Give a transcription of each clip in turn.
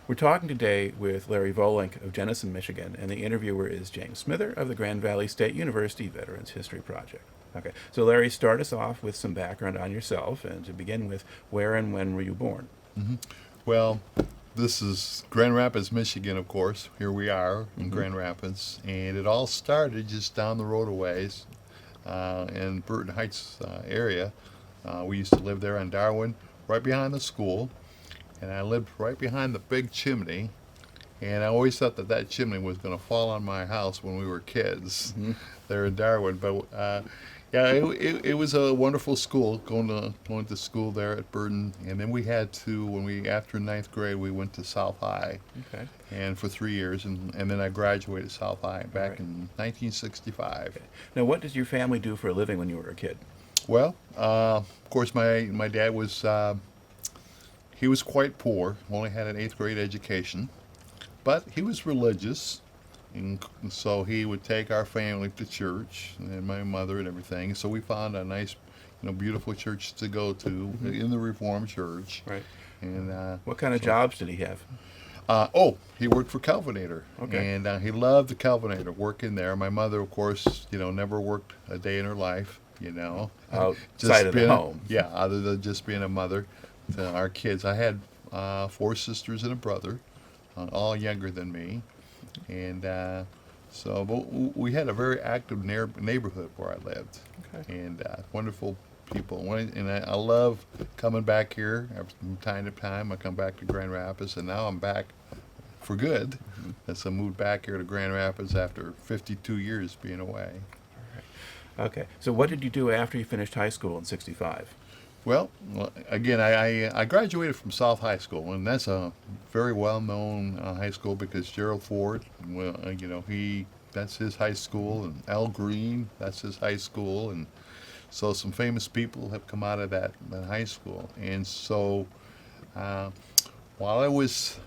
We're talking today with Larry Vollink of Jenison, Michigan, and the interviewer is James Smither of the Grand Valley State University Veterans History Project. Okay, so Larry, start us off with some background on yourself, and to begin with, where and when were you born? Well, this is Grand Rapids, Michigan, of course. Here we are in Grand Rapids, and it all started just down the road a ways in Burton Heights area. We used to live there on Darwin, right behind the school, and I lived right behind the big chimney. And I always thought that that chimney was going to fall on my house when we were kids there in Darwin. But yeah, it was a wonderful school, going to school there at Burton. And then we had to, after ninth grade, we went to South High. Okay. And for 3 years, and then I graduated South High back in 1965. Okay. Now, what did your family do for a living when you were a kid? Well, of course, my dad was, he was quite poor, only had an 8th grade education, but he was religious, and so he would take our family to church, and my mother and everything. So we found a nice, beautiful church to go to in the Reformed Church. Right. And What kind of jobs did he have? He worked for Calvinator. Okay. And he loved the Calvinator, working there. My mother, of course, never worked a day in her life, Outside of the home. Yeah, other than just being a mother to our kids. I had 4 sisters and a brother, all younger than me. And but we had a very active neighborhood where I lived. Okay. And wonderful people. And I love coming back here from time to time. I come back to Grand Rapids, and now I'm back for good. And so I moved back here to Grand Rapids after 52 years being away. Okay. So what did you do after you finished high school in '65? Well, again, I graduated from South High School, and that's a very well-known high school because Gerald Ford, that's his high school, and Al Green, that's his high school, and so some famous people have come out of that high school. And so while I was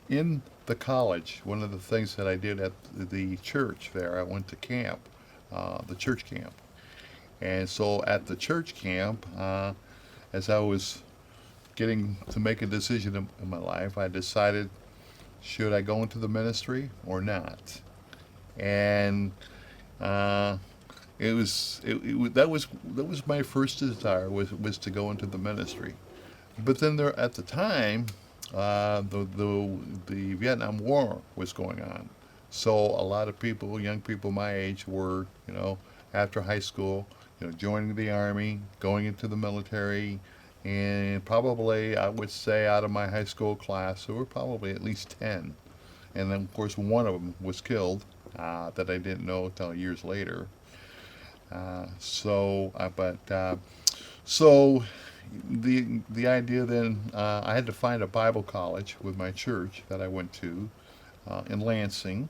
in the college, one of the things that I did at the church there, I went to camp, the church camp. And so at the church camp, as I was getting to make a decision in my life, I decided, should I go into the ministry or not? And that was my first desire, was to go into the ministry. But then there, at the time, the Vietnam War was going on. So a lot of people, young people my age, were, after high school, joining the Army, going into the military, and probably, I would say, out of my high school class, there were probably at least 10. And then, of course, one of them was killed that I didn't know until years later. So the idea then, I had to find a Bible college with my church that I went to in Lansing,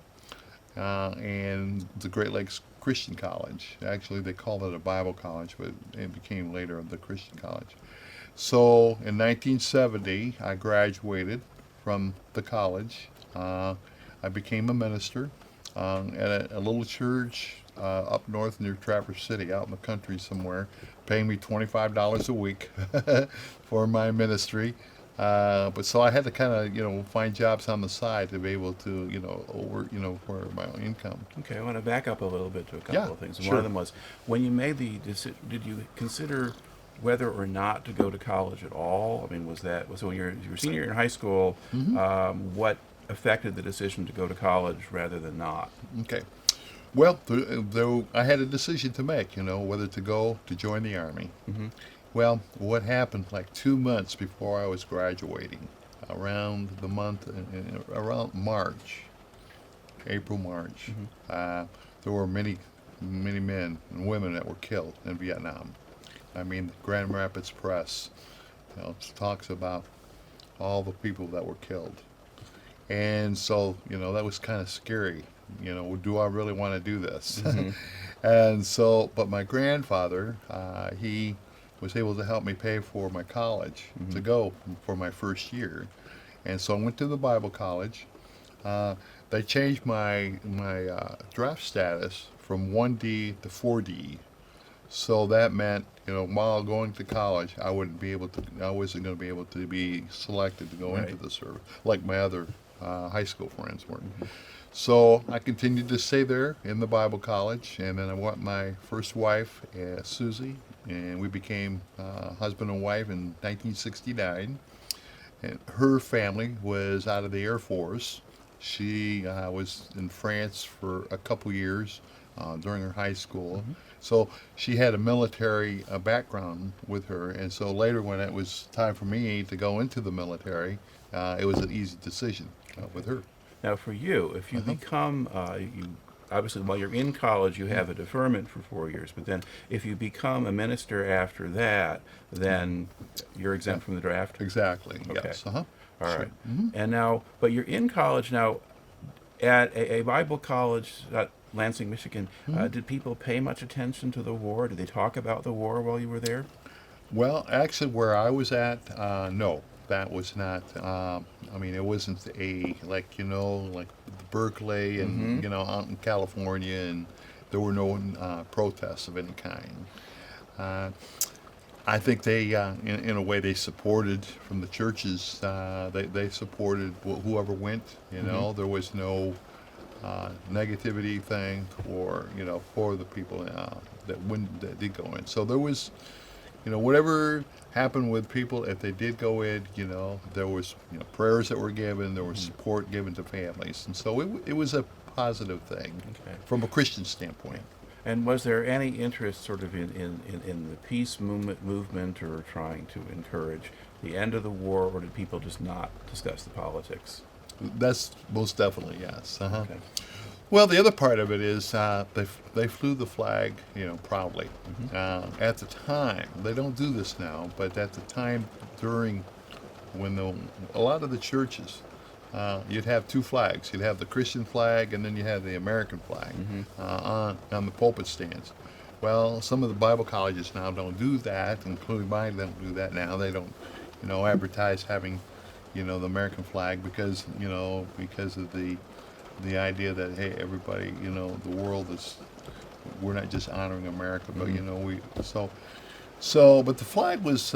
and the Great Lakes Christian College. Actually, they called it a Bible college, but it became later the Christian College. So in 1970, I graduated from the college. I became a minister at a little church up north near Traverse City, out in the country somewhere, paying me $25 a week for my ministry. But so I had to kind of, find jobs on the side to be able to, for my own income. Okay, I want to back up a little bit to a couple of things. Sure. One of them was, when you made the decision, did you consider whether or not to go to college at all? I mean, so when you were a senior in high school, what affected the decision to go to college rather than not? Okay. Well, I had a decision to make, whether to join the Army. Well, what happened like 2 months before I was graduating, around around March, April, March, there were many, many men and women that were killed in Vietnam. I mean, the Grand Rapids Press, talks about all the people that were killed. And so, that was kind of scary. Do I really want to do this? And so, but my grandfather, he was able to help me pay for my college to go for my first year. And so I went to the Bible college. They changed my draft status from 1D to 4D. So that meant, while going to college, I wasn't going to be able to be selected to go into the service like my other high school friends were. So I continued to stay there in the Bible college, and then I met my first wife, Susie, and we became husband and wife in 1969. And her family was out of the Air Force. She was in France for a couple years during her high school. So she had a military background with her, and so later when it was time for me to go into the military, it was an easy decision with her. Now, for you, if you become, you obviously while you're in college, you have a deferment for 4 years. But then, if you become a minister after that, then you're exempt from the draft. Exactly. Okay. Yes. All Sure. right. And now, but you're in college now, at a Bible college at Lansing, Michigan. Did people pay much attention to the war? Did they talk about the war while you were there? Well, actually, where I was at, no, that was not. I mean, it wasn't like Berkeley and out in California, and there were no protests of any kind. I think they, in a way, they supported from the churches. They supported whoever went. There was no negativity thing for the people that did go in. So there was. Whatever happened with people, if they did go in, there was prayers that were given, there was support given to families, and so it was a positive thing from a Christian standpoint. And was there any interest sort of in the peace movement or trying to encourage the end of the war, or did people just not discuss the politics? That's most definitely yes. Okay. Well, the other part of it is they flew the flag, proudly. At the time, they don't do this now, but at the time during when a lot of the churches, you'd have two flags. You'd have the Christian flag, and then you have the American flag on the pulpit stands. Well, some of the Bible colleges now don't do that, including mine don't do that now. They don't, advertise having, the American flag because of the idea that, hey, everybody, the world we're not just honoring America, but but the flag was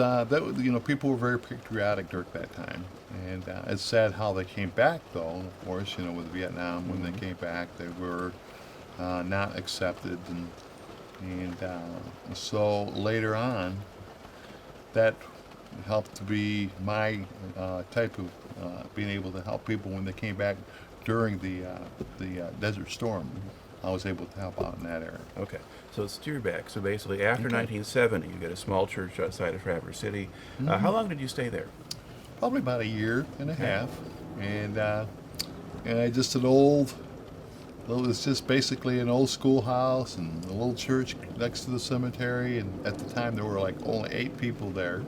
people were very patriotic during that time, and it's sad how they came back though. Of course, with Vietnam, when they came back, they were not accepted, and so later on, that helped to be my type of being able to help people when they came back during the Desert Storm. I was able to help out in that area. Okay, so let's steer back. So basically, after 1970, you get a small church outside of Traverse City. How long did you stay there? Probably about a year and a half, and I just it was just basically an old schoolhouse and a little church next to the cemetery. And at the time, there were like only 8 people there,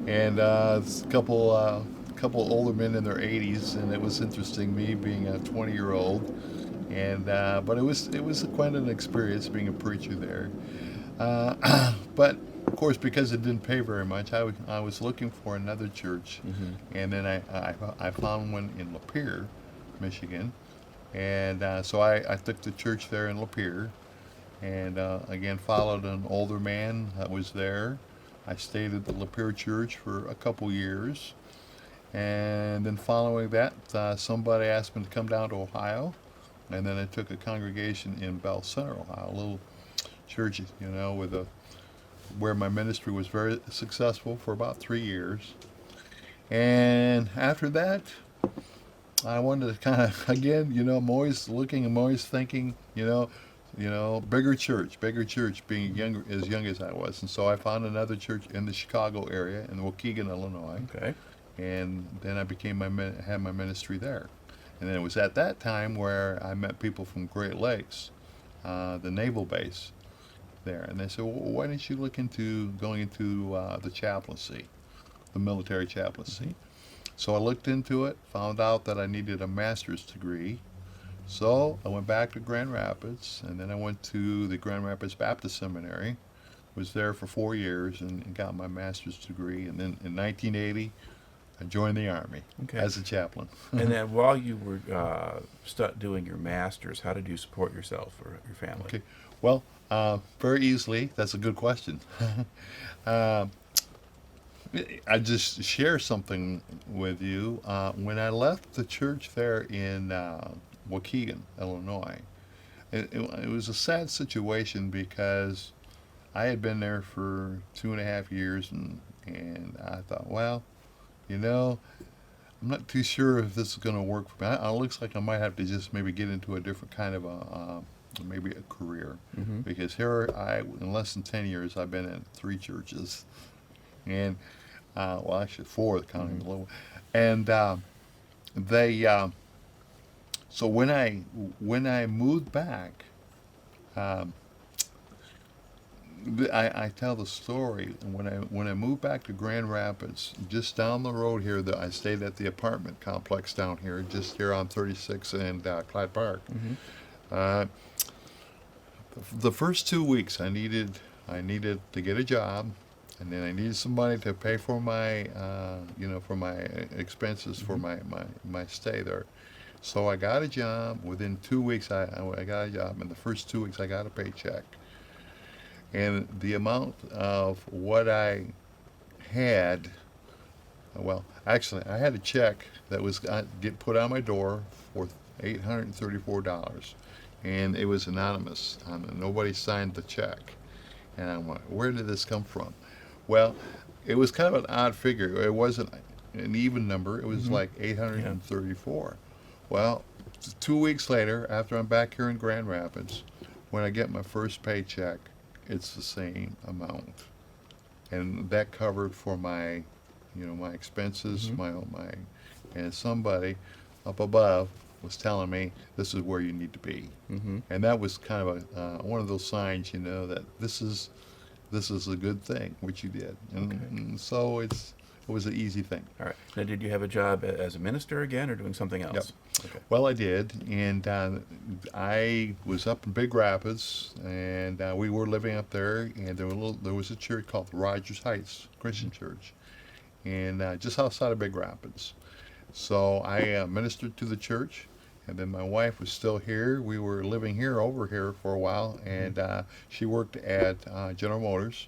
and a couple older men in their 80s, and it was interesting, me being a 20-year-old, and but it was quite an experience being a preacher there. But of course, because it didn't pay very much, I was looking for another church, and then I found one in Lapeer, Michigan, and so I took the church there in Lapeer, and again followed an older man that was there. I stayed at the Lapeer church for a couple years. And then following that, somebody asked me to come down to Ohio, and then I took a congregation in Bell Center, Ohio, a little church, where my ministry was very successful for about 3 years. And after that, I wanted to kind of, again, I'm always looking, I'm always thinking, bigger church, being as young as I was. And so I found another church in the Chicago area, in Waukegan, Illinois. Okay. And then I had my ministry there. And then it was at that time where I met people from Great Lakes, the naval base there. And they said, well, why didn't you look into going into the chaplaincy, the military chaplaincy? So I looked into it, found out that I needed a master's degree. So I went back to Grand Rapids, and then I went to the Grand Rapids Baptist Seminary, was there for 4 years, and got my master's degree. And then in 1980, I joined the Army as a chaplain. And then while you were doing your master's, how did you support yourself or your family? Okay. Well, very easily. That's a good question. I just share something with you. When I left the church there in Waukegan, Illinois, it was a sad situation because I had been there for 2.5 years, and I thought, well, you know, I'm not too sure if this is going to work for me. It looks like I might have to just maybe get into a different kind of maybe a career, because here in less than 10 years, I've been in 3 churches, and well, actually 4, counting the little, and they. So when I moved back, I tell the story when I moved back to Grand Rapids, just down the road here. That I stayed at the apartment complex down here, just here on 36 and Clyde Park. The first 2 weeks, I needed to get a job, and then I needed some money to pay for my for my expenses for my stay there. So I got a job. Within 2 weeks, I got a job. In the first 2 weeks, I got a paycheck. And the amount of what I had, well, actually, I had a check that was get put on my door for $834, and it was anonymous. Nobody signed the check. And I'm like, where did this come from? Well, it was kind of an odd figure. It wasn't an even number. It was like 834. Well, 2 weeks later, after I'm back here in Grand Rapids, when I get my first paycheck, it's the same amount, and that covered for my, my expenses, my and somebody up above was telling me this is where you need to be, and that was kind of a one of those signs, that this is a good thing, which you did, and so it was an easy thing. All right. Now, did you have a job as a minister again, or doing something else? Yep. Okay. Well, I did, and I was up in Big Rapids, and we were living up there, and there was a church called Rogers Heights Christian Church, and just outside of Big Rapids. So I ministered to the church, and then my wife was still here. We were living over here for a while, and she worked at General Motors,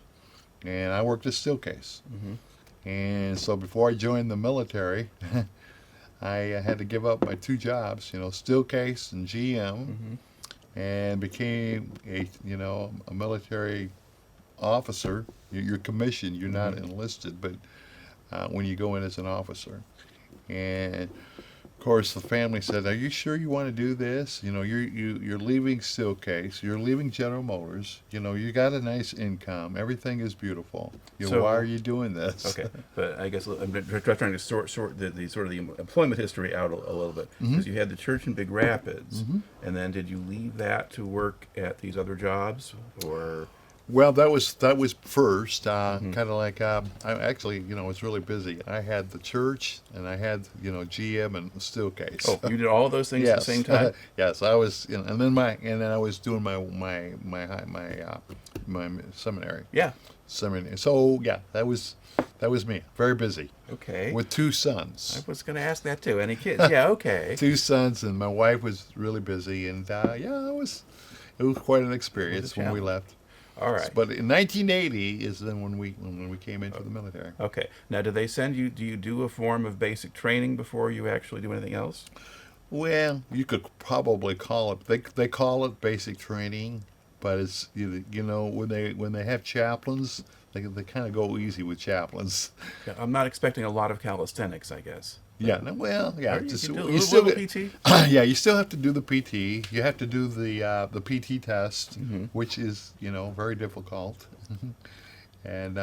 and I worked at Steelcase. And so before I joined the military, I had to give up my 2 jobs, Steelcase and GM, and became a military officer. You're commissioned, you're not enlisted, but when you go in as an officer. And of course, the family said, "Are you sure you want to do this? You're leaving Steelcase, you're leaving General Motors. You got a nice income, everything is beautiful. So, why are you doing this?" Okay, but I guess I'm trying to sort the sort of the employment history out a little bit, because you had the church in Big Rapids, and then did you leave that to work at these other jobs, or? Well, that was first, kind of like I actually, was really busy. I had the church, and I had GM and Steelcase. Oh, you did all of those things at the same time? Yes, I was, and then I was doing my seminary. Yeah. Seminary. So yeah, that was me. Very busy. Okay. With 2 sons. I was going to ask that too. Any kids? Yeah. Okay. 2 sons, and my wife was really busy, and it was quite an experience when we left. All right. But in 1980 is then when we came into the military. Okay. Now, do you do a form of basic training before you actually do anything else? Well, you could probably call it. They call it basic training, but it's when they have chaplains, they kind of go easy with chaplains. Yeah, I'm not expecting a lot of calisthenics, I guess. Yeah. Well, yeah. You still PT? Yeah, you still have to do the PT. You have to do the PT test, which is very difficult. And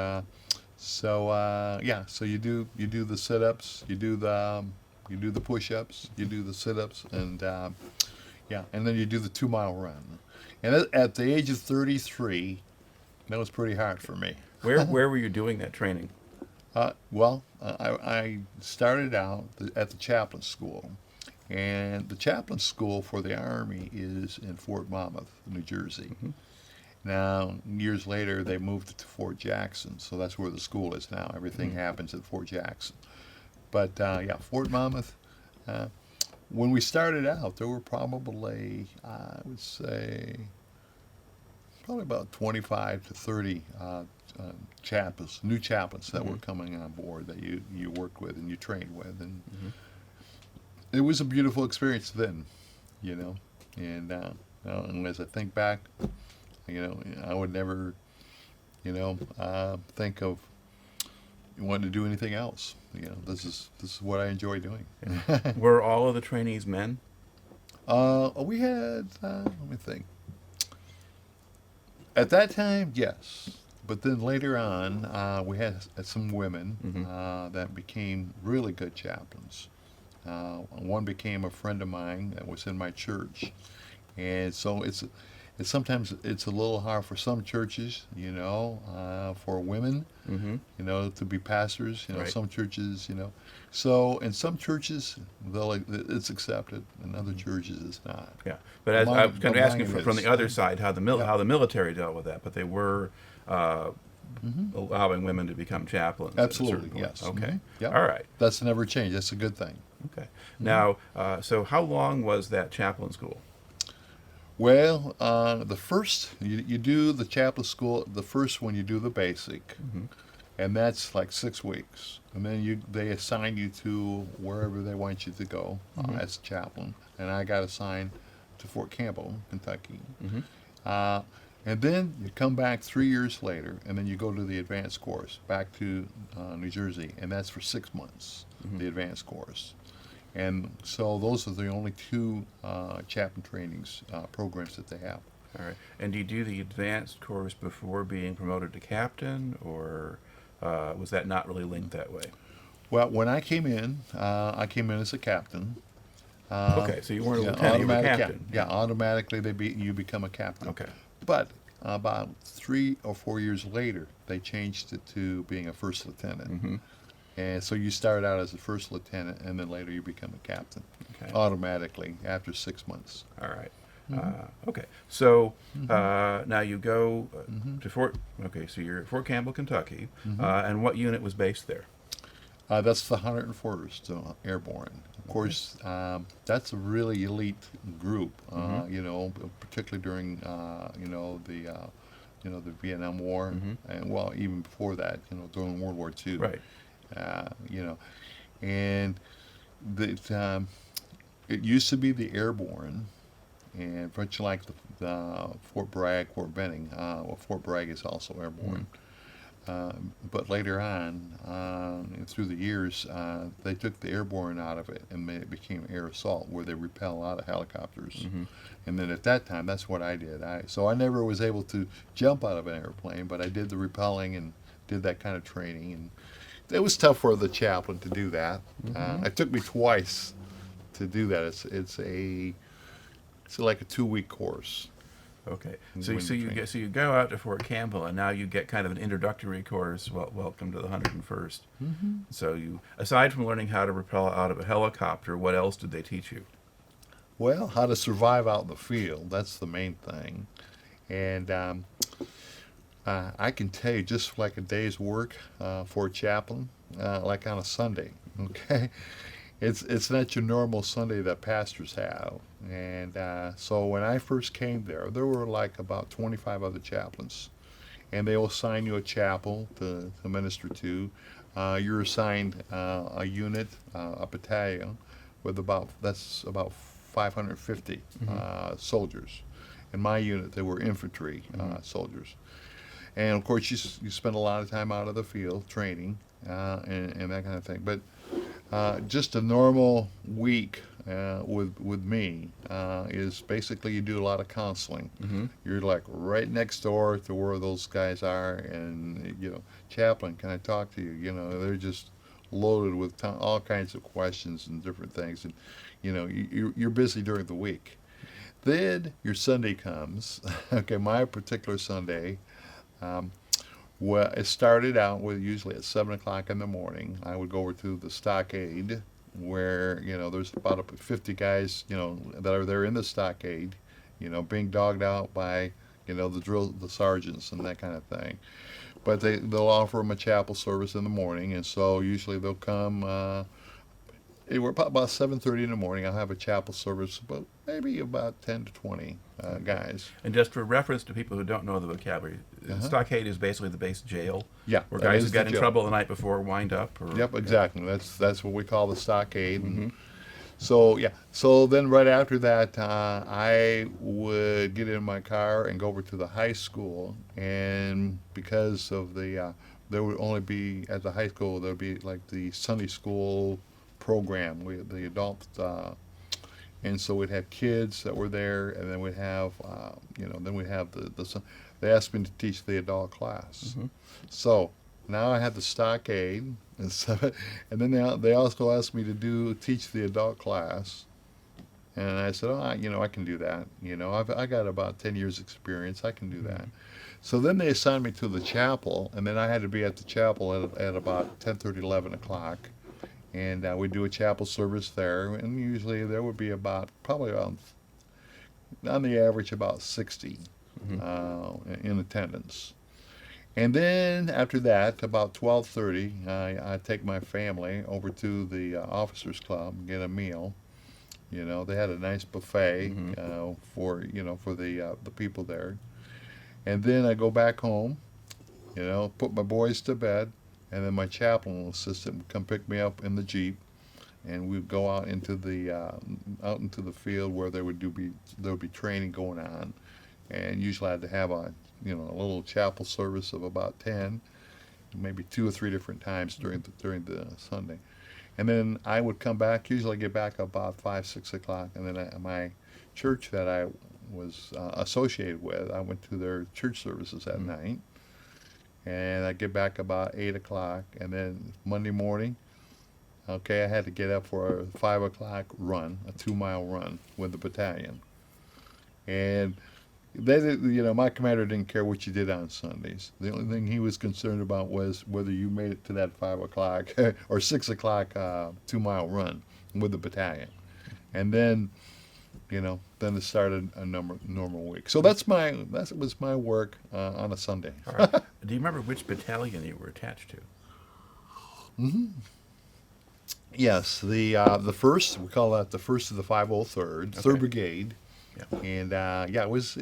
so you do the sit-ups, you do the push-ups, you do the sit-ups, and and then you do the 2-mile run. And at the age of 33, that was pretty hard for me. Where were you doing that training? I started out at the Chaplain School, and the Chaplain School for the Army is in Fort Monmouth, New Jersey. Now, years later, they moved it to Fort Jackson, so that's where the school is now. Everything happens at Fort Jackson. But Fort Monmouth. When we started out, there were probably, I would say, probably about 25 to 30 chaplains, new chaplains that were coming on board that you worked with and you trained with, and it was a beautiful experience then, you know. And as I think back, you know, I would never, you know, think of wanting to do anything else. You know, this is what I enjoy doing. Were all of the trainees men? We had, let me think. At that time, yes. But then later on, we had some women that became really good chaplains. One became a friend of mine that was in my church. And so it's sometimes it's a little hard for some churches, you know, for women, you know, to be pastors. You know, Right. some churches, you know. So in some churches, it's accepted, and other churches it's not. Yeah, but as I was kind of asking mine from is. the other side how Yeah. how the military dealt with that, but they were allowing women to become chaplains. at a certain Absolutely, point. yes. Okay. Mhm. Yep. All right. That's never changed. That's a good thing. Okay. Now, so how long was that chaplain school? Well, the first you do the chaplain school. The first one you do the basic, and that's like 6 weeks, and then they assign you to wherever they want you to go as a chaplain. And I got assigned to Fort Campbell, Kentucky. And then you come back 3 years later, and then you go to the advanced course back to New Jersey, and that's for 6 months, the advanced course. And so those are the only two chaplain trainings programs that they have. All right. And do you do the advanced course before being promoted to captain, or was that not really linked that way? Well, when I came in as a captain. Okay, so you weren't a Yeah, lieutenant, you were automatic captain. Yeah, automatically you become a captain. Okay. But about 3 or 4 years later, they changed it to being a first lieutenant. And so you start out as a first lieutenant, and then later you become a captain, Okay. automatically after 6 months. All right. Okay. So now you go to Fort. Okay, so you're at Fort Campbell, Kentucky, and what unit was based there? That's the 101st Airborne. Of course, that's a really elite group. You know, particularly during the Vietnam War, and well, even before that, you know, during World War II. Right. You know, and it used to be the Airborne, and much like the Fort Bragg, Fort Benning. Well, Fort Bragg is also Airborne. But later on, through the years, they took the airborne out of it and it became air assault, where they repel out of helicopters. And then at that time, that's what I did. So I never was able to jump out of an airplane, but I did the repelling and did that kind of training. And it was tough for the chaplain to do that. It took me twice to do that. It's like a 2-week course. Okay. When So you train. you go out to Fort Campbell, and now you get kind of an introductory course. Welcome to the 101st. So you, aside from learning how to rappel out of a helicopter, what else did they teach you? Well, how to survive out in the field, that's the main thing. And I can tell you, just like a day's work for a chaplain, like on a Sunday, okay? It's not your normal Sunday that pastors have. And so when I first came there were like about 25 other chaplains. And they will assign you a chapel to minister to. You're assigned a unit, a battalion, with that's about 550 soldiers. In my unit, they were infantry soldiers. And of course, you spend a lot of time out of the field training and that kind of thing. But just a normal week with me is basically you do a lot of counseling. You're like right next door to where those guys are, and you know, chaplain, can I talk to you? You know, they're just loaded with all kinds of questions and different things, and you know, you're busy during the week. Then your Sunday comes. Okay, my particular Sunday. Well, it started out with usually at 7 o'clock in the morning. I would go over to the stockade, where you know there's about 50 guys, you know, that are there in the stockade, you know, being dogged out by, you know, the sergeants and that kind of thing. But they'll offer them a chapel service in the morning, and so usually they'll come We're about 7:30 in the morning. I'll have a chapel service, maybe about 10 to 20 guys. And just for reference to people who don't know the vocabulary, Uh-huh. stockade is basically the base jail. Yeah, Where that guys is who got the in jail. trouble the night before wind up. Or, Yep, exactly. That's what we call the stockade. Mm-hmm. And so yeah, so then right after that, I would get in my car and go over to the high school, and because of there would only be at the high school there would be like the Sunday school program, the adult, and so we'd have kids that were there, and then we'd have then we'd have they asked me to teach the adult class, Mm-hmm. so. Now I had the stockade, and and then they also asked me to teach the adult class, and I said, oh, I can do that. I got about 10 years experience. I can do that. So then they assigned me to the chapel, and then I had to be at the chapel at about 10:30, 11 o'clock, and we'd do a chapel service there, and usually there would be probably on the average about 60 in attendance. And then after that, about 12:30, I take my family over to the officers' club and get a meal. They had a nice buffet for the people there. And then I go back home, put my boys to bed, and then my chaplain assistant would come pick me up in the Jeep, and we'd go out into the field where there would be training going on, and usually I had to have a little chapel service of about 10, maybe 2 or 3 different times during the Sunday. And then I would come back, usually get back about 5, 6 o'clock, and then my church that I was associated with, I went to their church services at night, and I get back about 8 o'clock, and then Monday morning, I had to get up for a 5 o'clock run, a 2-mile run with the battalion. And my commander didn't care what you did on Sundays. The only thing he was concerned about was whether you made it to that 5 o'clock or 6 o'clock 2-mile run with the battalion. And then, then it started a normal week. So that was my work on a Sunday. All right. Do you remember which battalion you were attached to? Mm-hmm. Yes, the first, we call that the first of the 503rd, 3rd Brigade. Yeah. And it was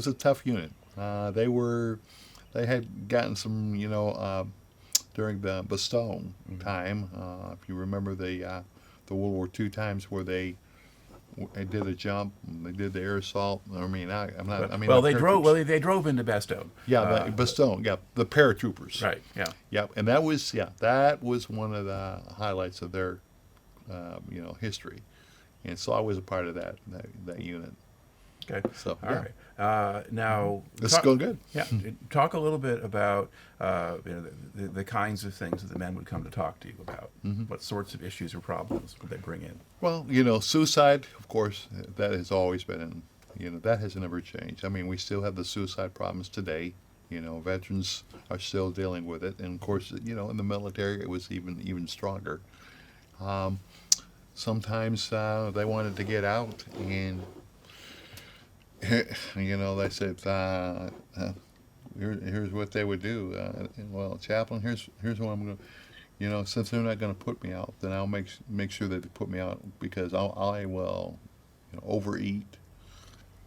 a tough unit. They had gotten some, during the Bastogne time. If you remember the World War II times where they did a jump, they did the air assault. They drove into Bastogne. Yeah, Bastogne. Yeah, the paratroopers. Right. Yeah. Yeah, and that was one of the highlights of their history. And so I was a part of that unit. Okay. So all right. Now this is going good. Yeah. Talk a little bit about the kinds of things that the men would come to talk to you about. Mm-hmm. What sorts of issues or problems would they bring in? Well, suicide, of course, that has always been, that has never changed. I mean, we still have the suicide problems today. Veterans are still dealing with it, and of course, in the military, it was even stronger. Sometimes they wanted to get out, and they said, here's what they would do. Well, chaplain, here's what I'm going to, since they're not going to put me out, then I'll make sure that they put me out, because I will overeat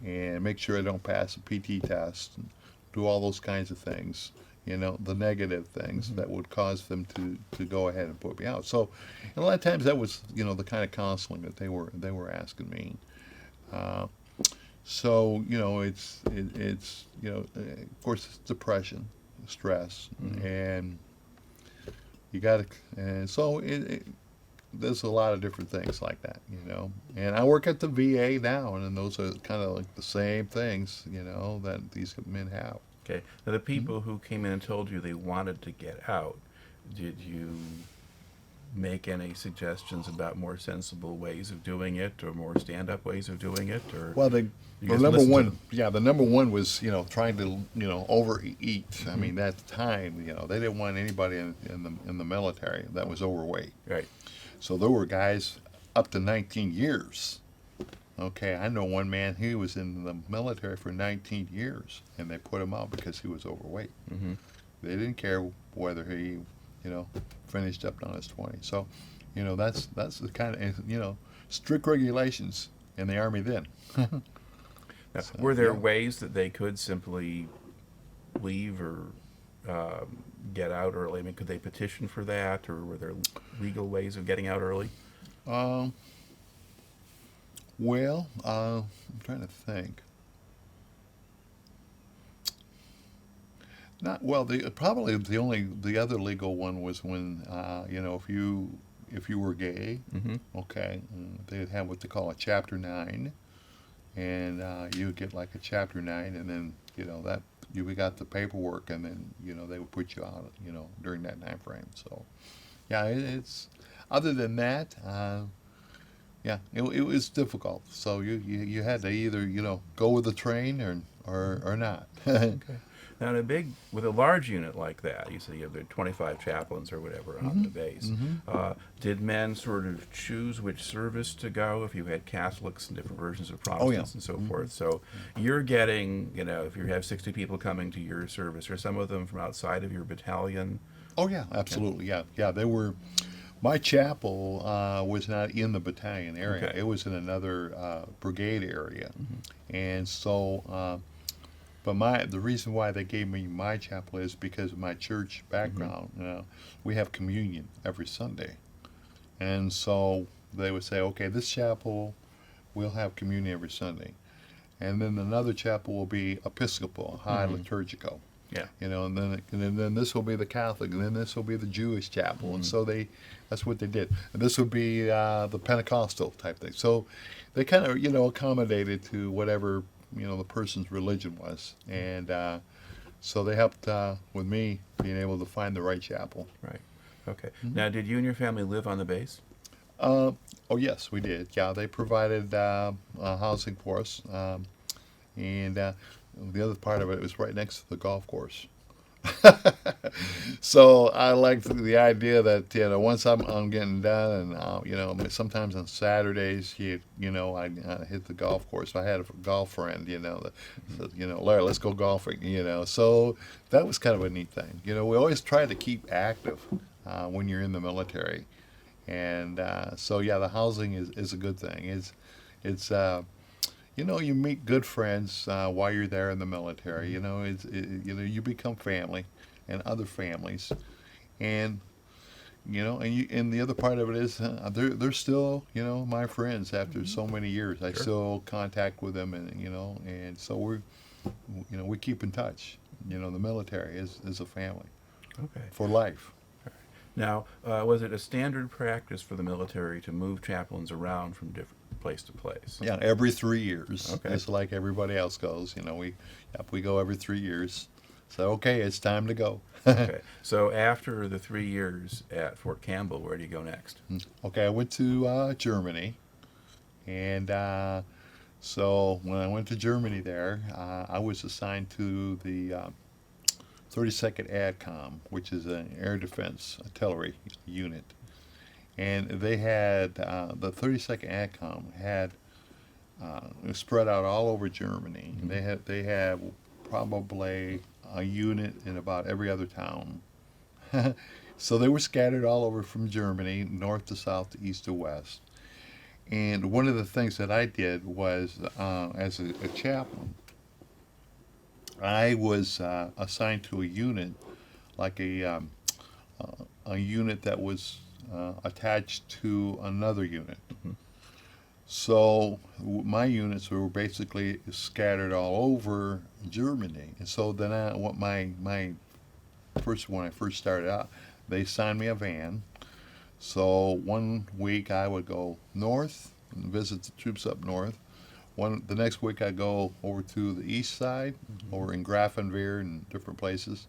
and make sure I don't pass a PT test and do all those kinds of things. The negative things that would cause them to go ahead and put me out. So, a lot of times that was, the kind of counseling that they were asking me. So, it's of course, it's depression, stress, and you got to, and so there's a lot of different things like that, And I work at the VA now, and those are kind of like the same things, that these men have. Okay. Now, the people who came in and told you they wanted to get out, did you make any suggestions about more sensible ways of doing it, or more stand-up ways of doing it? Or well, the number one was trying to overeat. I mean, at the time, they didn't want anybody in the military that was overweight. Right. So there were guys up to 19 years. Okay, I know one man, he was in the military for 19 years, and they put him out because he was overweight. Mm-hmm. They didn't care whether he, finished up on his 20s. So, That's the kind of, strict regulations in the Army then. Now, So, were there yeah. ways that they could simply leave or get out early? I mean, could they petition for that, or were there legal ways of getting out early? Um, I'm trying to think. Not well. Probably the other legal one was when if you were gay, Mm-hmm. okay, they'd have what they call a Chapter 9, and you would get like a Chapter 9, and then that you got the paperwork, and then they would put you out during that time frame. So yeah, it's other than that, yeah, it was difficult. So you had to either go with the train or not. Okay. Now, with a large unit like that, you say you have the 25 chaplains or whatever on the base. Did men sort of choose which service to go if you had Catholics and different versions of Oh yeah. Protestants and so forth? So you're getting, if you have 60 people coming to your service, or some of them from outside of your battalion. Oh yeah, absolutely. Yeah. They were. My chapel was not in the battalion area. Okay. It was in another brigade area, and so. But the reason why they gave me my chapel is because of my church background. We have communion every Sunday, and so they would say, okay, this chapel we'll have communion every Sunday, and then another chapel will be Episcopal, high liturgical. Yeah. And then this will be the Catholic, and then this will be the Jewish chapel, and so that's what they did. And this would be the Pentecostal type thing. So they kind of accommodated to whatever the person's religion was, and so they helped with me being able to find the right chapel. Right. Okay. Now, did you and your family live on the base? Oh yes, we did. Yeah, they provided housing for us, and the other part of it was right next to the golf course. So I liked the idea that once I'm getting done, and sometimes on Saturdays I hit the golf course. I had a golf friend that said, Larry, let's go golfing. So that was kind of a neat thing. We always try to keep active when you're in the military, and so yeah, the housing is a good thing. It's you meet good friends while you're there in the military. You become family and other families, and and the other part of it is they're still my friends after so many years. I Sure. still contact with them, and and so we keep in touch. The military is a family Okay. for life. Now, was it a standard practice for the military to move chaplains around from different place to place? Yeah, every 3 years. Okay. Just like everybody else goes. We go every 3 years. So okay, it's time to go. Okay. So after the 3 years at Fort Campbell, where do you go next? Okay, I went to Germany, and so when I went to Germany there, I was assigned to the 32nd AADCOM, which is an air defense artillery unit. And they had the 32nd AADCOM had spread out all over Germany. They have probably a unit in about every other town. So they were scattered all over from Germany, north to south to east to west. And one of the things that I did was, as a chaplain, I was assigned to a unit, like a unit that was attached to another unit. So my units were basically scattered all over Germany. And so then when I first started out, they assigned me a van. So 1 week I would go north and visit the troops up north. The next week I go over to the east side, over in Grafenwehr and different places.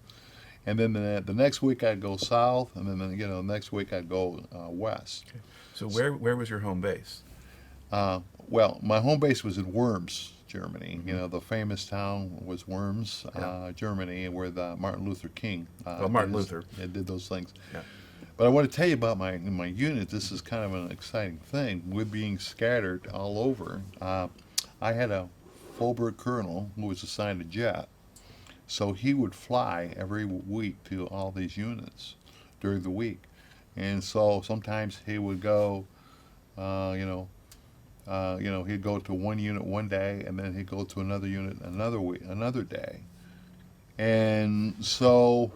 And then the next week I'd go south, and then the next week I'd go west. Okay. So where was your home base? Well, my home base was in Worms, Germany. The famous town was Worms, Germany, where the Martin Luther King. Martin Luther. Did those things. Yeah. But I want to tell you about my unit. This is kind of an exciting thing. With being scattered all over, I had a full-bird colonel who was assigned a jet. So he would fly every week to all these units during the week. And so sometimes he would go, he'd go to one unit one day, and then he'd go to another unit another week, another day. And so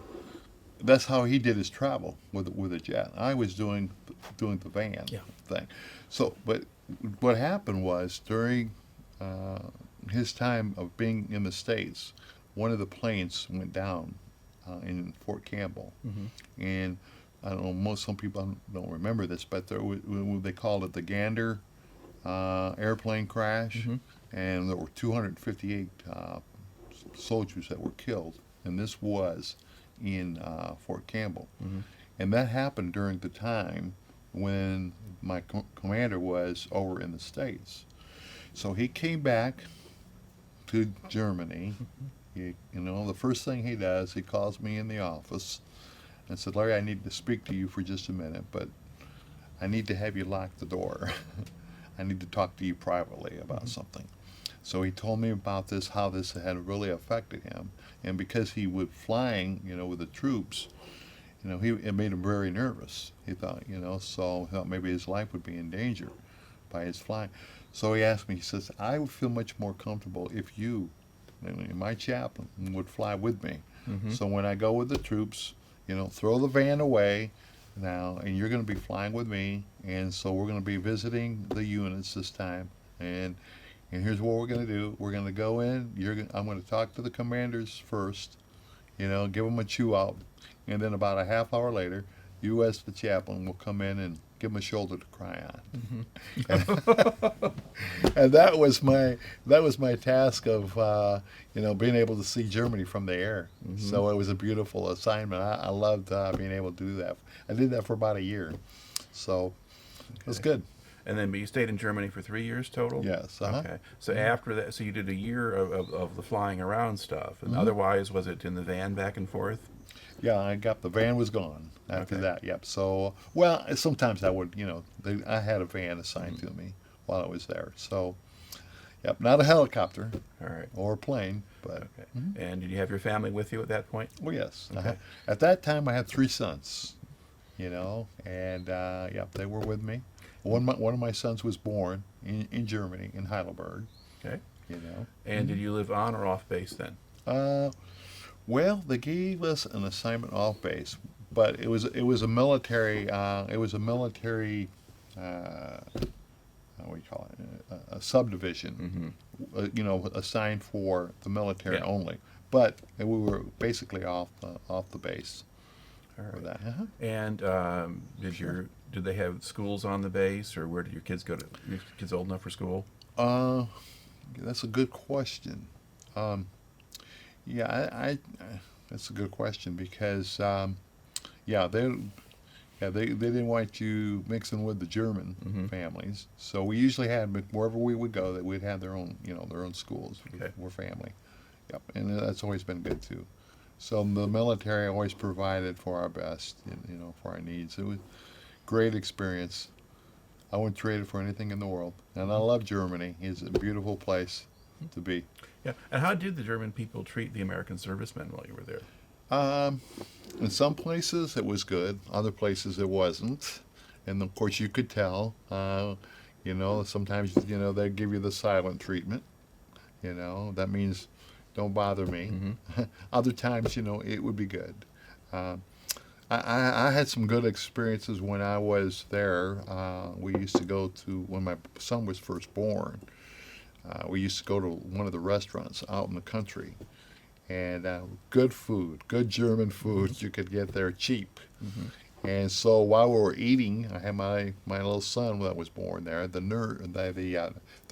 that's how he did his travel with a jet. I was doing the van thing. So, but what happened was during his time of being in the States, one of the planes went down in Fort Campbell, and I don't know. Some people don't remember this, but they called it the Gander airplane crash, and there were 258 soldiers that were killed, and this was in Fort Campbell, and that happened during the time when my commander was over in the States. So he came back to Germany. The first thing he does, he calls me in the office and said, "Larry, I need to speak to you for just a minute, but I need to have you lock the door. I need to talk to you privately about something." So he told me about this, how this had really affected him, and because he was flying, with the troops, it made him very nervous. He thought, so he thought maybe his life would be in danger by his flying. So he asked me, he says, "I would feel much more comfortable if you, my chaplain, would fly with me. So when I go with the troops, throw the van away now, and you're going to be flying with me, and so we're going to be visiting the units this time, and here's what we're going to do. We're going to go in, I'm going to talk to the commanders first, give them a chew out, and then about a half hour later, you as the chaplain will come in and give them a shoulder to cry on." And that was my task of being able to see Germany from the air. So it was a beautiful assignment. I loved being able to do that. I did that for about a year, so it was good. And then, but you stayed in Germany for 3 years total? Yes. Okay. So after that, so you did a year of the flying around stuff, and otherwise, was it in the van back and forth? Yeah, the van was gone after that. Yep. So, sometimes I would, I had a van assigned to me while I was there. So, yep, not a helicopter, all right, or a plane, but. Okay. And did you have your family with you at that point? Oh yes. Okay. At that time, I had 3 sons, and they were with me. One of my sons was born in Germany, in Heidelberg. Okay. And did you live on or off base then? Well, they gave us an assignment off base, but it was a military what do you call it, a subdivision, assigned for the military only. But we were basically off the base. All right. For that. And did they have schools on the base, or where did your kids go to? Your kids old enough for school? That's a good question. That's a good question because, they didn't want you mixing with the German families. So we usually had, wherever we would go, that we'd have their own schools. Okay. We're family. Yep, and that's always been good too. So the military always provided for our best, for our needs. It was a great experience. I wouldn't trade it for anything in the world. And I love Germany. It's a beautiful place to be. Yeah. And how did the German people treat the American servicemen while you were there? In some places it was good, other places it wasn't, and of course you could tell. Sometimes they give you the silent treatment. That means don't bother me. Other times it would be good. I had some good experiences when I was there. We used to go to, when my son was first born, we used to go to one of the restaurants out in the country, and good food, good German food you could get there cheap. And so while we were eating, I had my little son that was born there. The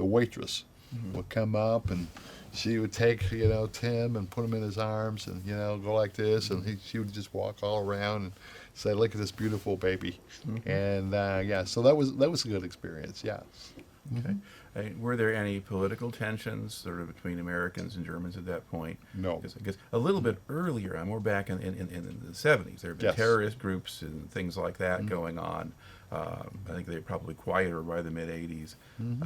waitress would come up, and she would take Tim and put him in his arms, and go like this, and she would just walk all around and say, "Look at this beautiful baby." And so that was a good experience. Yes. Okay. Were there any political tensions sort of between Americans and Germans at that point? No. Because a little bit earlier, more back in the 70s, there had been terrorist groups and things like that going on. I think they were probably quieter by the mid 80s. Mm-hmm.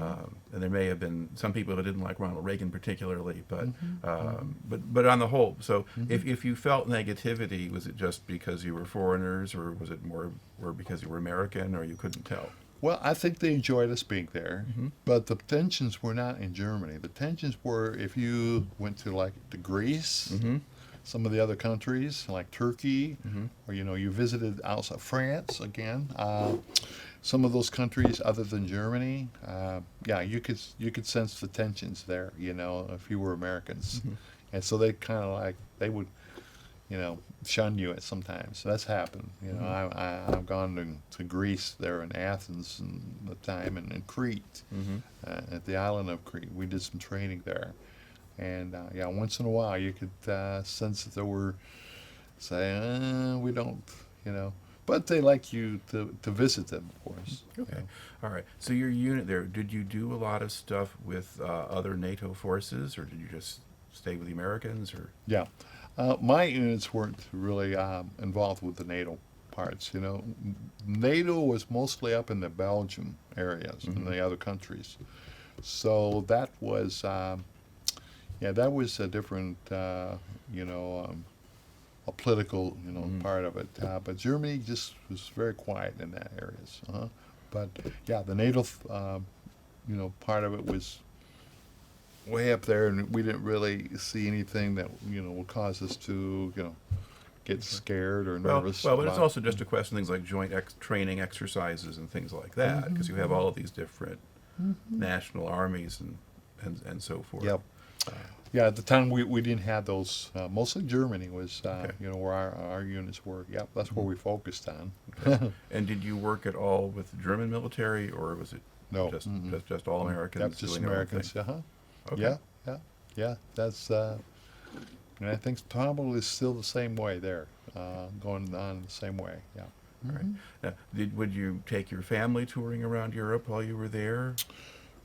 And there may have been some people that didn't like Ronald Reagan particularly, but Mm-hmm. but on the whole, so Mm-hmm. if you felt negativity, was it just because you were foreigners, or was it more or because you were American, or you couldn't tell? Well, I think they enjoyed us being there, Mm-hmm. but the tensions were not in Germany. The tensions were if you went to like to Greece, Mm-hmm. some of the other countries like Turkey, Mm-hmm. or you visited outside France again. Some of those countries other than Germany, yeah, you could sense the tensions there. If you were Americans, Mm-hmm. and so they kind of like they would shun you at sometimes. So that's happened. Mm-hmm. I've gone to Greece there in Athens and the time and in Crete, Mm-hmm. at the island of Crete. We did some training there, and yeah, once in a while you could sense that there were saying we don't, but they like you to visit them, of course. Okay. All right. So your unit there, did you do a lot of stuff with other NATO forces, or did you just stay with the Americans, or? Yeah. My units weren't really involved with the NATO parts. NATO was mostly up in the Belgium areas and Mhm. the other countries. So that was, yeah, that was a different, a political, Mhm. part of it. But Germany just was very quiet in that areas. But yeah, the NATO, part of it was way up there, and we didn't really see anything that would cause us to get scared or Well, nervous. well, but it's about- also just a question of things like joint training exercises and things like that, because you have all of these different national armies and so forth. Yep. Yeah, at the time we didn't have those. Mostly Germany was Okay. where our units were. Yep, that's where we focused on. And did you work at all with the German military, or was it No, just mm-mm. just all Americans Yep, just doing their own Americans. thing? Okay. Yeah. That's and I think it's probably still the same way there, going on the same way. Yeah. All right. Now, would you take your family touring around Europe while you were there?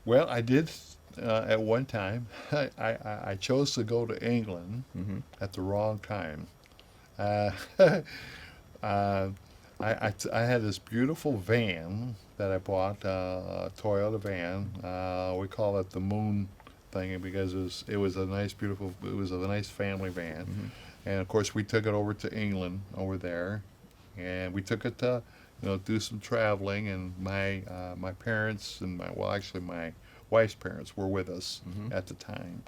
Well, I did at one time. I chose to go to England Mm-hmm. at the wrong time. Uh, I had this beautiful van that I bought, a Toyota van. We call it the Moon thing because it was a nice, beautiful. It was a nice family van, Mm-hmm. and of course we took it over to England over there, and we took it to do some traveling. And my parents and my wife's parents were with us Mhm. at the time.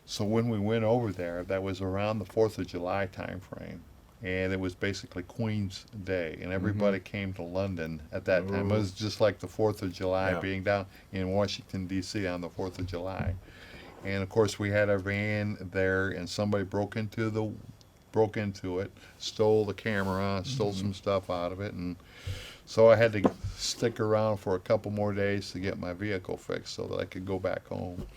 So when we went over there, that was around the 4th of July time frame. And it was basically Queen's Day, and everybody came to London at that time. It Ooh. was just like the 4th of July Yeah. being down in Washington, D.C. on the 4th of July. And of course, we had our van there, and somebody broke into it, stole the camera, stole some stuff out of it, and so I had to stick around for a couple more days to get my vehicle fixed so that I could go back home.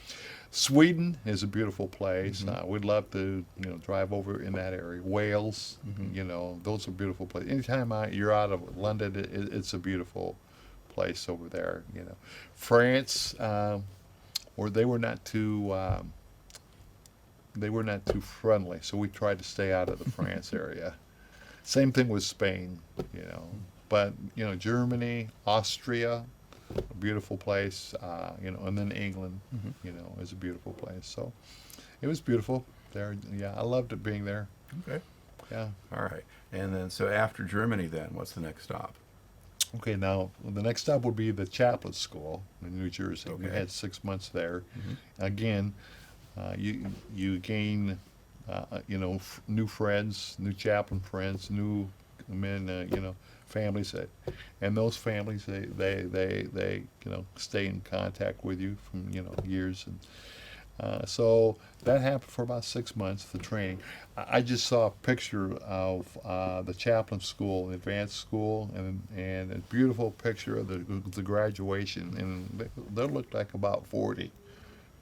Sweden is a beautiful place. We'd love to, drive over in that area. Wales, those are beautiful places. Anytime you're out of London, it's a beautiful place over there. France, or they were not too friendly, so we tried to stay out of the France area. Same thing with Spain, but Germany, Austria, a beautiful place, and then England, is a beautiful place. So it was beautiful there. Yeah, I loved it being there. Okay. Yeah. All right. And then, so after Germany, then what's the next stop? Okay, now the next stop would be the Chaplain School in New Jersey. We Okay. had 6 months there. Mhm. Again, you gain, new friends, new chaplain friends, new men, families and those families they stay in contact with you from years, and so that happened for about 6 months, the training. I just saw a picture of the chaplain school, the advanced school, and a beautiful picture of the graduation, and there looked like about 40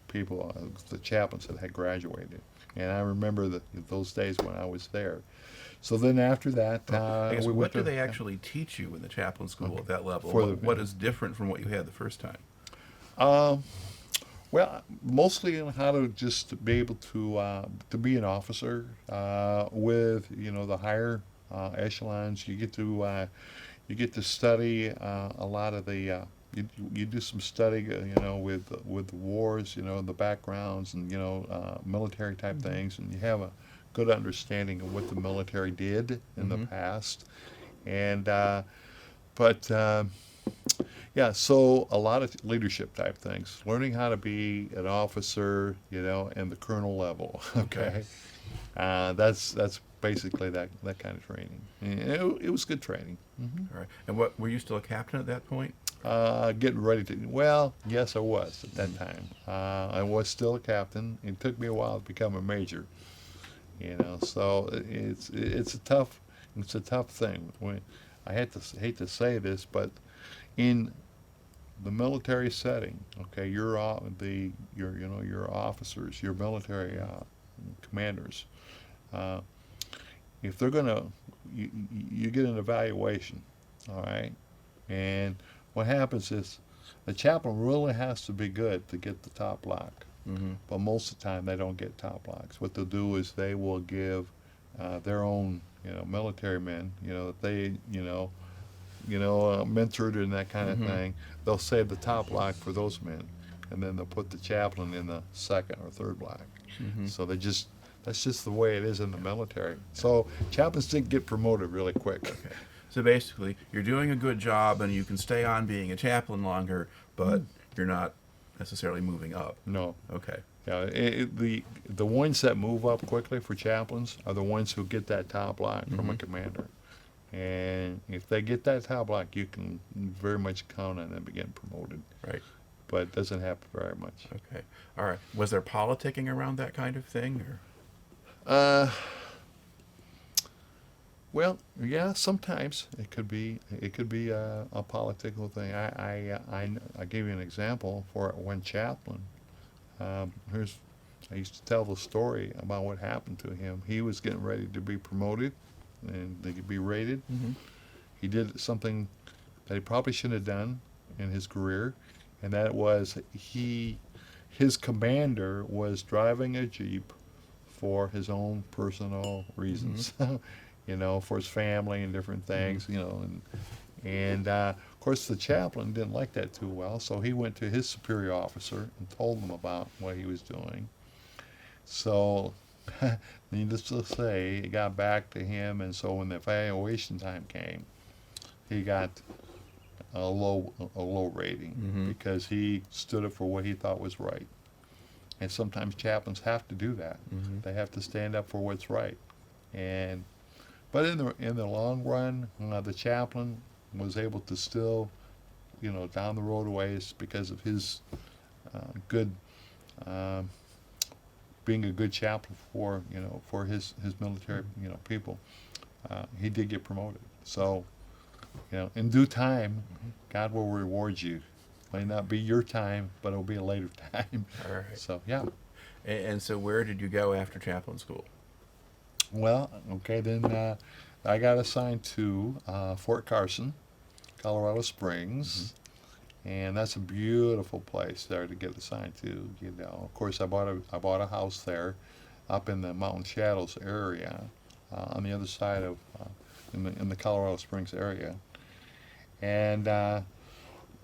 people, the chaplains that had graduated, and I remember those days when I was there. So then after that, I guess, we what went do to, they actually teach you in the chaplain school at that level? For What is different from what you had the first time? Well, mostly on how to just be able to be an officer with the higher echelons. You get to you get to study a lot of the you do some study, with the wars, the backgrounds and military type things, and you have a good understanding of what the military did in the past, and but yeah, so a lot of leadership type things, learning how to be an officer, and the colonel level. Okay, that's basically that kind of training. And it was good training. All right. And what were you still a captain at that point? Getting ready to. Well, yes, I was at that time. I was still a captain. It took me a while to become a major. So it's a tough thing. I hate to say this, but in the military setting, okay, your officers, your military commanders, if they're gonna, you get an evaluation, all right, and what happens is the chaplain really has to be good to get the top lock, but most of the time they don't get top locks. What they'll do is they will give their own, military men, that they, mentored and that kind of thing. They'll save the top lock for those men, and then they'll put the chaplain in the second or third block. So that's just the way it is in the military. So chaplains didn't get promoted really quick. Okay. So basically, you're doing a good job, and you can stay on being a chaplain longer, but you're not necessarily moving up. No. Okay. Yeah, the ones that move up quickly for chaplains are the ones who get that top lock from a commander. And if they get that top lock, you can very much count on them getting promoted. Right. But it doesn't happen very much. Okay. All right. Was there politicking around that kind of thing, or? Well, yeah, sometimes it could be a political thing. I gave you an example for one chaplain. I used to tell the story about what happened to him. He was getting ready to be promoted, and they could be rated. He did something that he probably shouldn't have done in his career, and that was his commander was driving a Jeep for his own personal reasons, for his family and different things, and of course the chaplain didn't like that too well, so he went to his superior officer and told him about what he was doing. So needless to say, it got back to him, and so when the evaluation time came, he got a low rating because he stood up for what he thought was right. And sometimes chaplains have to do that. They have to stand up for what's right. But in the long run, the chaplain was able to still, down the road a ways because of his good, being a good chaplain for his military people. He did get promoted. So, in due time, God will reward you. May not be your time, but it'll be a later time. All right. So, yeah. And so where did you go after chaplain school? Well, okay, then I got assigned to Fort Carson, Colorado Springs, and that's a beautiful place there to get assigned to. Of course, I bought a house there, up in the Mountain Shadows area, on the other side of in the Colorado Springs area, and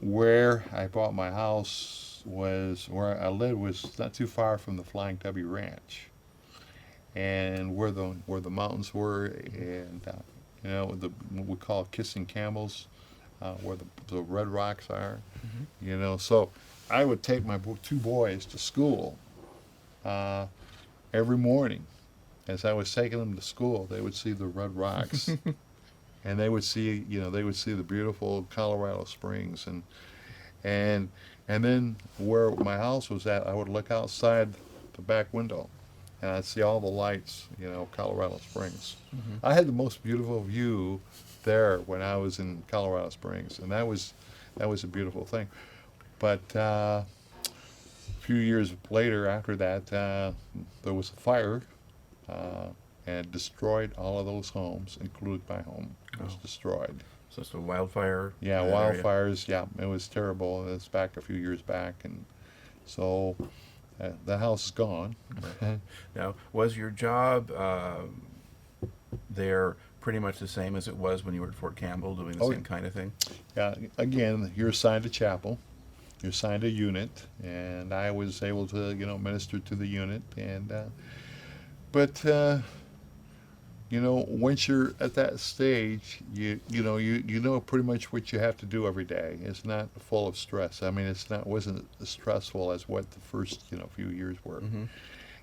where I bought my house was where I lived was not too far from the Flying W Ranch, and where the mountains were, and what we call kissing camels, where the red rocks are, So I would take my two boys to school every morning. As I was taking them to school, they would see the red rocks. And they would see, the beautiful Colorado Springs, and then where my house was at, I would look outside the back window, and I'd see all the lights, Colorado Springs. I had the most beautiful view there when I was in Colorado Springs, and that was a beautiful thing. But a few years later, after that, there was a fire. And it destroyed all of those homes, including my home. It was destroyed. So it's a wildfire? Yeah, wildfires. Yeah, it was terrible. It was back a few years back, and so the house is gone. Now, was your job there pretty much the same as it was when you were at Fort Campbell doing the Oh, same kind of thing? again, you're assigned a chapel, you're assigned a unit, and I was able to, minister to the unit. But once you're at that stage, you know pretty much what you have to do every day. It's not full of stress. I mean, wasn't as stressful as what the first few years were. Mm-hmm.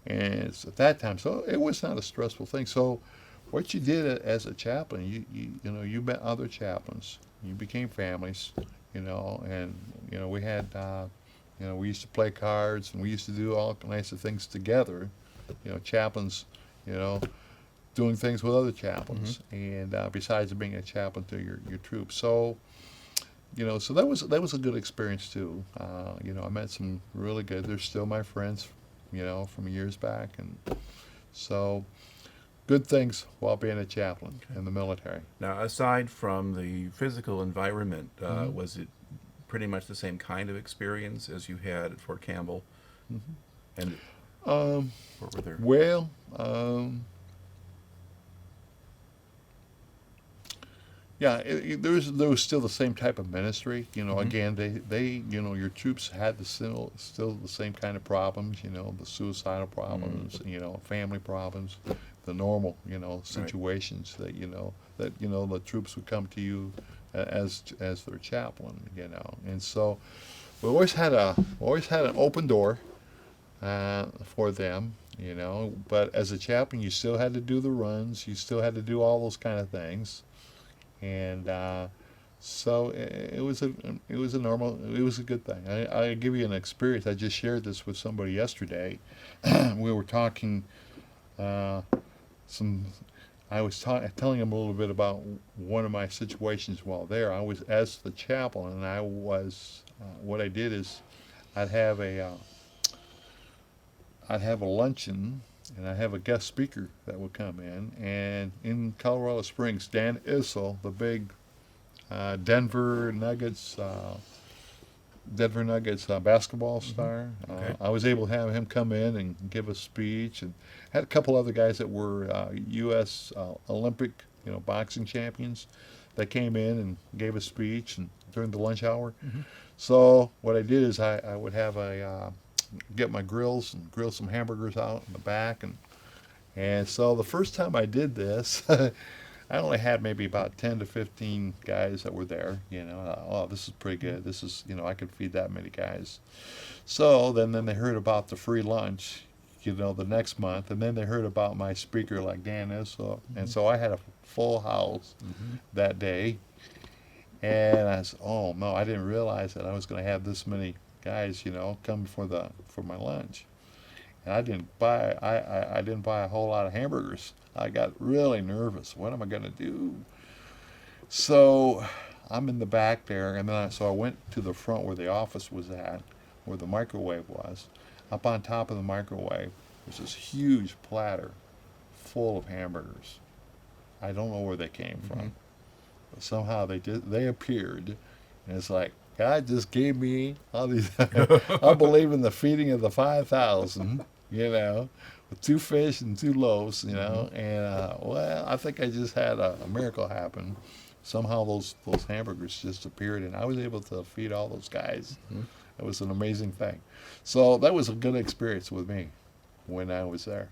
And it's at that time, so it was not a stressful thing. So what you did as a chaplain, you met other chaplains, you became families, and we had we used to play cards, and we used to do all kinds of things together, chaplains, doing things with other chaplains, and besides being a chaplain to your troops. So so that was a good experience too. I met some really good. They're still my friends, from years back, and so good things while being a chaplain in the military. Now, aside from the physical environment, was it pretty much the same kind of experience as you had at Fort Campbell? And what were there? Well, yeah, there was still the same type of ministry. Again, they your troops had still the same kind of problems. The suicidal problems, family problems, the normal, situations that the troops would come to you as their chaplain, and so we always had an open door for them, But as a chaplain, you still had to do the runs, you still had to do all those kind of things. And so it was a good thing. I'll give you an experience. I just shared this with somebody yesterday. We were talking I was telling him a little bit about one of my situations while there. I was as the chaplain, and I was what I did is I'd have a luncheon, and I have a guest speaker that would come in. And in Colorado Springs, Dan Issel, the big Denver Nuggets basketball star, Okay. I was able to have him come in and give a speech, and had a couple other guys that were U.S. Olympic boxing champions that came in and gave a speech and during the lunch hour. So what I did is I would have get my grills and grill some hamburgers out in the back, and so the first time I did this, I only had maybe about 10 to 15 guys that were there. Oh, this is pretty good. This is I could feed that many guys. So then they heard about the free lunch, the next month, and then they heard about my speaker like Dan is. And so I had a full house that day, and I said, oh no, I didn't realize that I was going to have this many guys, come for my lunch. And I didn't buy a whole lot of hamburgers. I got really nervous. What am I going to do? So I'm in the back there, and then I went to the front where the office was at, where the microwave was. Up on top of the microwave was this huge platter full of hamburgers. I don't know where they came from, but somehow they appeared, and it's like, God just gave me all these. I believe in the feeding of the 5,000, with 2 fish and 2 loaves, and well, I think I just had a miracle happen. Somehow those hamburgers just appeared, and I was able to feed all those guys. It was an amazing thing. So that was a good experience with me when I was there.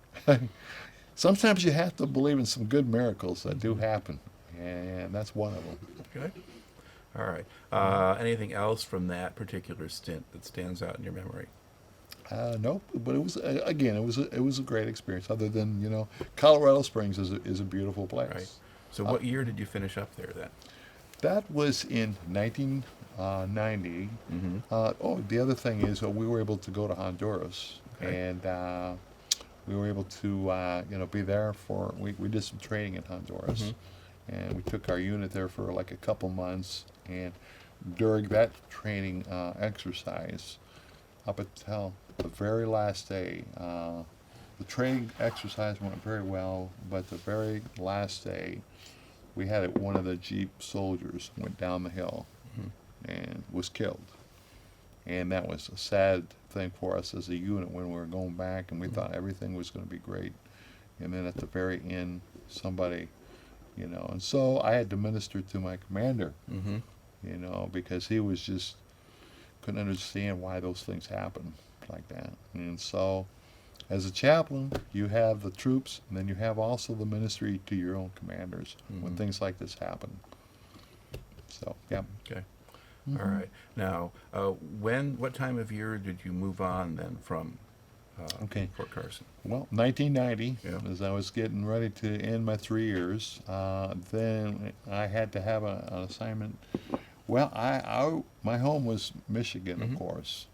Sometimes you have to believe in some good miracles that do happen, and that's one of them. Okay. All right. Anything else from that particular stint that stands out in your memory? Nope. But it was it was a great experience. Other than Colorado Springs is a beautiful place. Right. So what year did you finish up there then? That was in 1990. The other thing is we were able to go to Honduras, and we were able to be there for. We did some training in Honduras. And we took our unit there for like a couple months, and during that training exercise, up until the very last day, the training exercise went very well, but the very last day, we had one of the Jeep soldiers went down the hill and was killed. And that was a sad thing for us as a unit when we were going back, and we thought everything was going to be great. And then at the very end, somebody And so I had to minister to my commander, Mm-hmm. because he was just couldn't understand why those things happen like that. And so, as a chaplain, you have the troops, and then you have also the ministry to your own commanders when Mhm. things like this happen. So, yeah. Okay. Mhm. All right. Now, what time of year did you move on then from Okay. Fort Carson? Well, 1990, Yeah. as I was getting ready to end my 3 years, then I had to have an assignment. Well, my home was Michigan, of Mhm. course,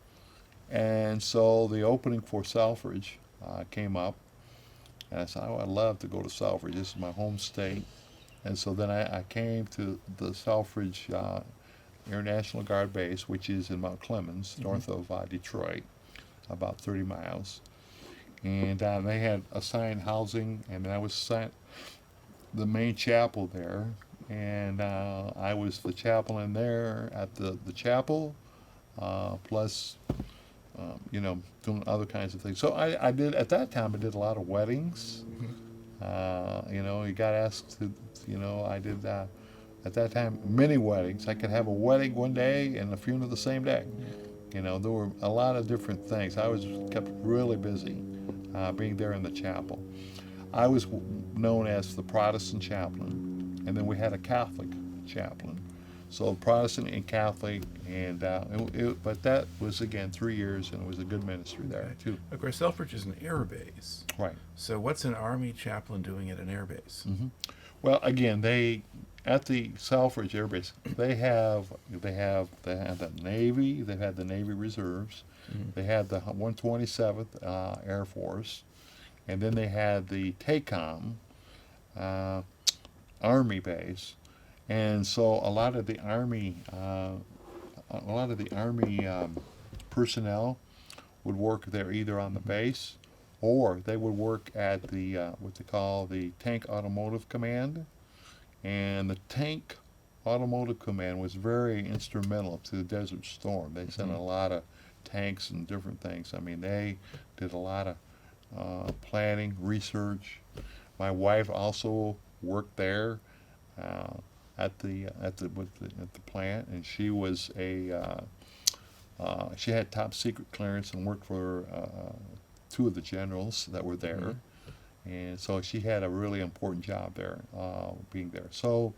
and so the opening for Selfridge came up, and I said, "Oh, I'd love to go to Selfridge. This is my home state." And so then I came to the Selfridge Air National Guard Base, which is in Mount Clemens, north of Detroit, about 30 miles. And they had assigned housing, and then I was assigned the main chapel there. And I was the chaplain there at the chapel, plus, doing other kinds of things. So I did, at that time, I did a lot of weddings. You got asked to, I did, at that time, many weddings. I could have a wedding one day and a funeral the same day. There were a lot of different things. I was kept really busy being there in the chapel. I was known as the Protestant chaplain, and then we had a Catholic chaplain. So Protestant and Catholic, and but that was again 3 years, and it was a good ministry there Okay. too. Of course, Selfridge is an air base. Right. So, what's an Army chaplain doing at an air base? Hmm. Well, again, they at the Selfridge Air Base, they have the Navy. They've had the Navy Reserves. Mhm. They had the 127th Air Force, and then they had the TACOM uh, Army base. And so a lot of the Army personnel would work there either on the base, or they would work at the what they call the Tank Automotive Command. And the Tank Automotive Command was very instrumental to the Desert Storm. They sent Mhm. a lot of tanks and different things. I mean, they did a lot of planning, research. My wife also worked there at the plant, and she was she had top secret clearance and worked for two of the generals that were there. Mhm. And so she had a really important job there, being there. So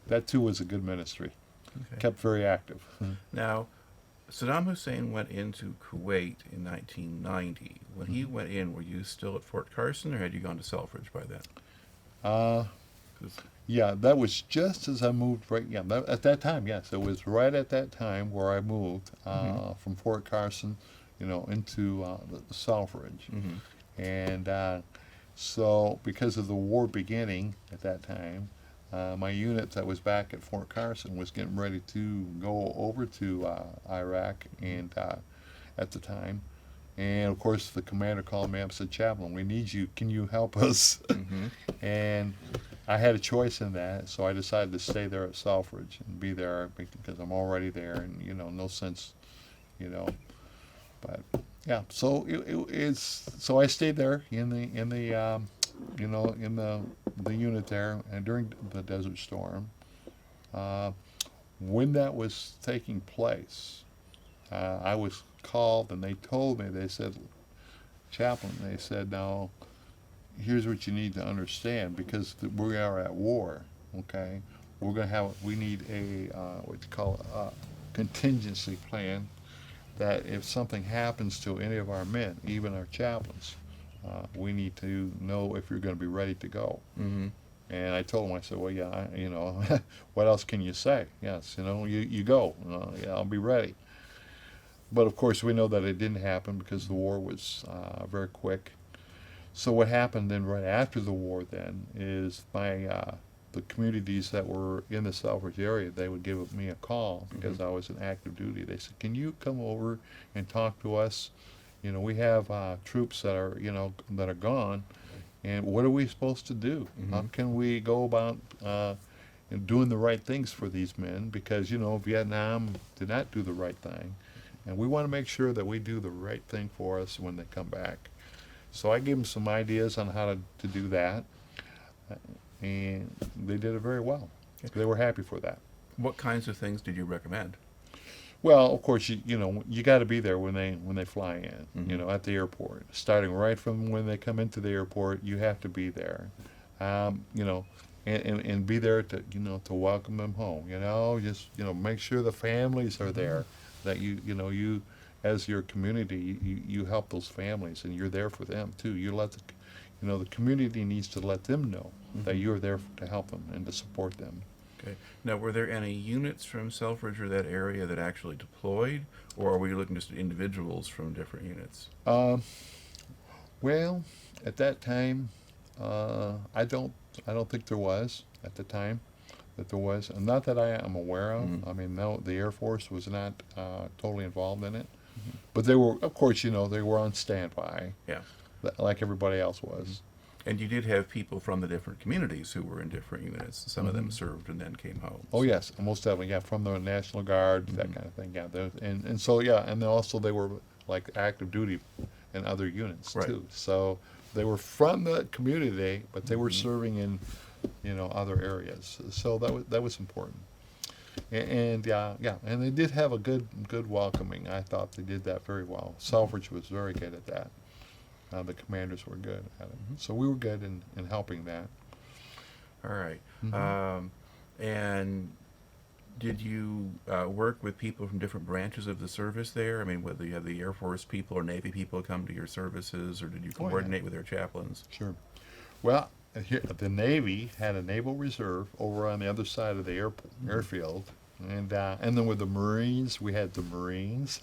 that too was a good ministry. Okay. Kept very active. Now, Saddam Hussein went into Kuwait in 1990. When he went in, were you still at Fort Carson, or had you gone to Selfridge by then? Uh, 'Cause- yeah, that was just as I moved. Right, yeah, at that time, yes, it was right at that time where I moved from Fort Carson, into the Selfridge, Mhm. and so because of the war beginning at that time, my unit that was back at Fort Carson was getting ready to go over to Iraq, and at the time, and of course the commander called me up and said, "Chaplain, we need you. Can you help us?" Mhm. And I had a choice in that, so I decided to stay there at Selfridge and be there because I'm already there, and no sense, you know. But yeah, so so I stayed there in the unit there, and during the Desert Storm, uh, when that was taking place, I was called, and they told me, they said, "Chaplain," they said, "now here's what you need to understand, because we are at war, okay? We need a what you call a contingency plan, that if something happens to any of our men, even our chaplains, we need to know if you're going to be ready to go." Mhm. And I told him, I said, "Well, yeah, what else can you say? Yes, you go. Yeah, I'll be ready." But of course, we know that it didn't happen because the war was very quick. So what happened then right after the war then is the communities that were in the Selfridge area, they would give me a call because I was in active duty. They said, "Can you come over and talk to us? We have troops that are gone, and what are we supposed to do? How Mhm. can we go about doing the right things for these men? Because Vietnam did not do the right thing, and we want to make sure that we do the right thing for us when they come back." So I gave them some ideas on how to do that. and they did it very well. They were happy for that. What kinds of things did you recommend? Well, of course, you got to be there when they fly in. Mhm. At the airport, starting right from when they come into the airport, you have to be there. You know, and be there to to welcome them home. Just make sure the families are there. That you as your community, you help those families, and you're there for them too. You let the community needs to let them know that Mhm. you're there to help them and to support them. Okay. Now, were there any units from Selfridge or that area that actually deployed, or are we looking just at individuals from different units? Um, well, at that time, I don't think there was at the time that there was, and not that I am aware of. Mhm. I mean, no, the Air Force was not totally involved in it, Mhm. but they were, of course, they were on standby, Yeah. like everybody else was. And you did have people from the different communities who were in different units. Some of them Mhm. served and then came home. Oh So- yes, most definitely, yeah, from the National Guard, that Mhm. kind of thing, yeah. And so yeah, and then also they were like active duty in other units Right. too. So they were from the community, but they were Mhm. serving in other areas. So that was important. And yeah, and they did have a good welcoming. I thought they did that very well. Selfridge was very good at that. The commanders were good at it. Mhm. So we were good in helping that. All right. Mhm. And did you work with people from different branches of the service there? I mean, whether you have the Air Force people or Navy people come to your services, or did you Oh, yeah. coordinate with their chaplains? Sure. Well, here, the Navy had a naval reserve over on the other side of the airfield, and then with the Marines, we had the Marines.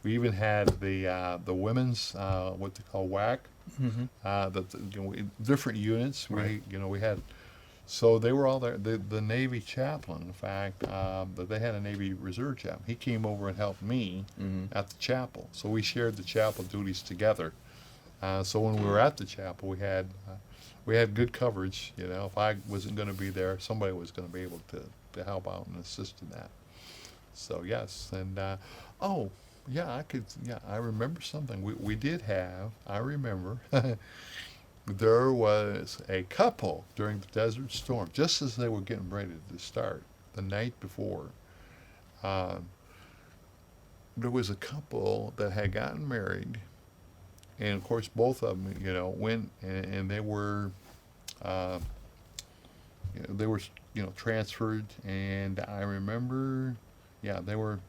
We even had the women's what they call WAC, Mm-hmm. different units. Right. We had. So they were all there. The Navy chaplain, in fact, they had a Navy Reserve chaplain. He came over and helped me Mm-hmm. at the chapel. So we shared the chapel duties together. So when we were at the chapel, we had good coverage. If I wasn't going to be there, somebody was going to be able to help out and assist in that. So yes, and oh yeah, I remember something. We did have. I remember. There was a couple during the Desert Storm, just as they were getting ready to start, the night before. Um, there was a couple that had gotten married, and of course, both of them, went and uh, they were, transferred. And I remember, yeah, they were,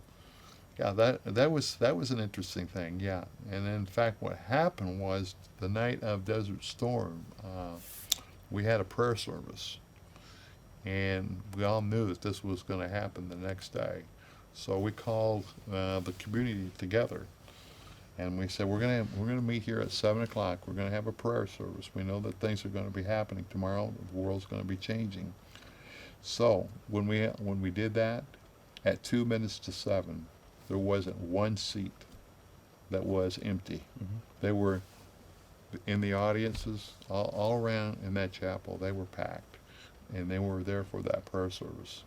yeah, that was an interesting thing, yeah. And in fact, what happened was the night of Desert Storm, we had a prayer service, and we all knew that this was going to happen the next day. So we called the community together, and we said we're gonna meet here at 7 o'clock. We're gonna have a prayer service. We know that things are going to be happening tomorrow. The world's going to be changing. So when we did that, at 2 minutes to 7, there wasn't one seat that was empty. Mm-hmm. They were in the audiences all around in that chapel. They were packed, and they were there for that prayer service.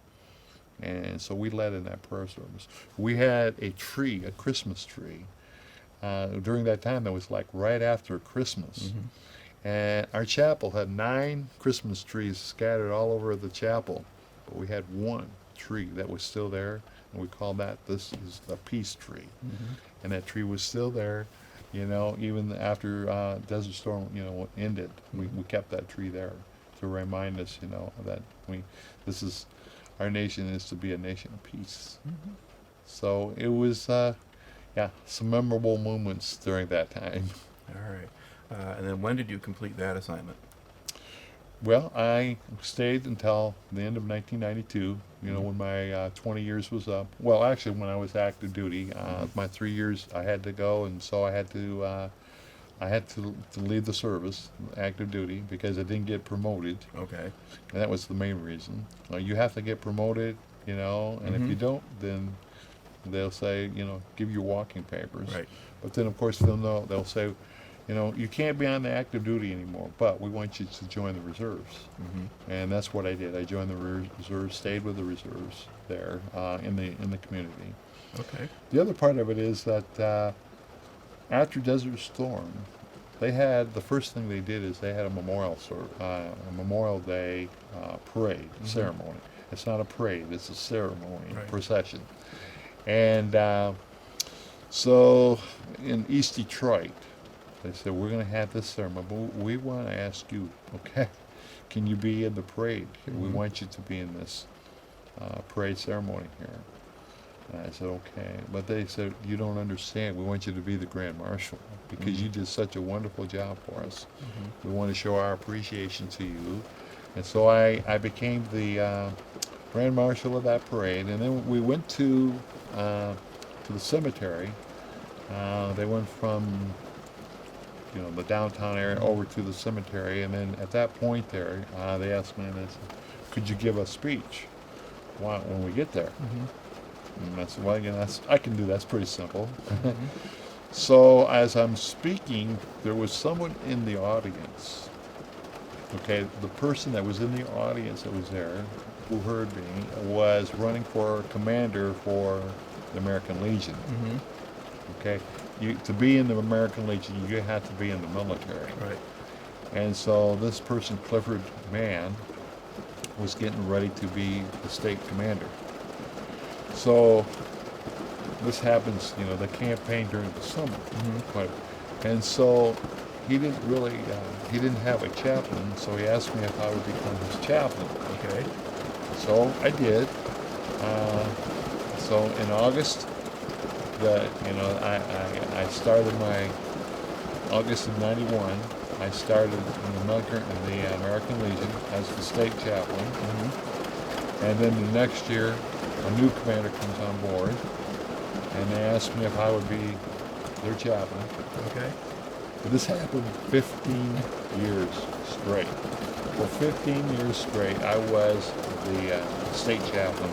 And so we led in that prayer service. We had a tree, a Christmas tree. During that time, that was like right after Christmas. Mm-hmm. And our chapel had 9 Christmas trees scattered all over the chapel, but we had one tree that was still there, and we called this is the peace tree. Mm-hmm. And that tree was still there, even after Desert Storm, ended. We kept that tree there to remind us, that this is our nation is to be a nation of peace. Mm-hmm. So it was, some memorable moments during that time. All right. And then when did you complete that assignment? Well, I stayed until the end of 1992, when my 20 years was up. Well, actually, when I was active duty, my 3 years I had to go, and so I had to leave the service, active duty, because I didn't get promoted, Okay. and that was the main reason. You have to get promoted, and if you don't, then they'll say, give your walking papers. Right. But then, of course, they'll say, you can't be on the active duty anymore, but we want you to join the reserves. Mm-hmm. And that's what I did. I joined the reserves, stayed with the reserves there in the community. Okay. The other part of it is that after Desert Storm, they had, the first thing they did is they had a Memorial Day parade ceremony. It's not a parade; it's a ceremony, Right. procession. And so in East Detroit, they said, we're going to have this ceremony, but we want to ask you, okay, can you be in the parade? We want you to be in this parade ceremony here. And I said, okay. But they said, you don't understand. We want you to be the Grand Marshal because you did such a wonderful job for us. We want to show our appreciation to you. And so I became the Grand Marshal of that parade. And then we went to the cemetery. They went from the downtown area over to the cemetery, and then at that point there, they asked me, they said, could you give a speech when we get there? And I said, well, again, I can do that. That's pretty simple. So as I'm speaking, there was someone in the audience. Okay, the person that was in the audience that was there, who heard me, was running for commander for the American Legion. Okay, to be in the American Legion, you have to be in the military. Right. And so this person, Clifford Mann, was getting ready to be the state commander. So this happens, the campaign during the summer. And so he didn't really, he didn't have a chaplain, so he asked me if I would become his chaplain. Okay. So I did. So in August, I started August of '91. I started in the American Legion as the state chaplain. And then the next year, a new commander comes on board, and they asked me if I would be their chaplain. Okay. But this happened 15 years straight. For 15 years straight, I was the state chaplain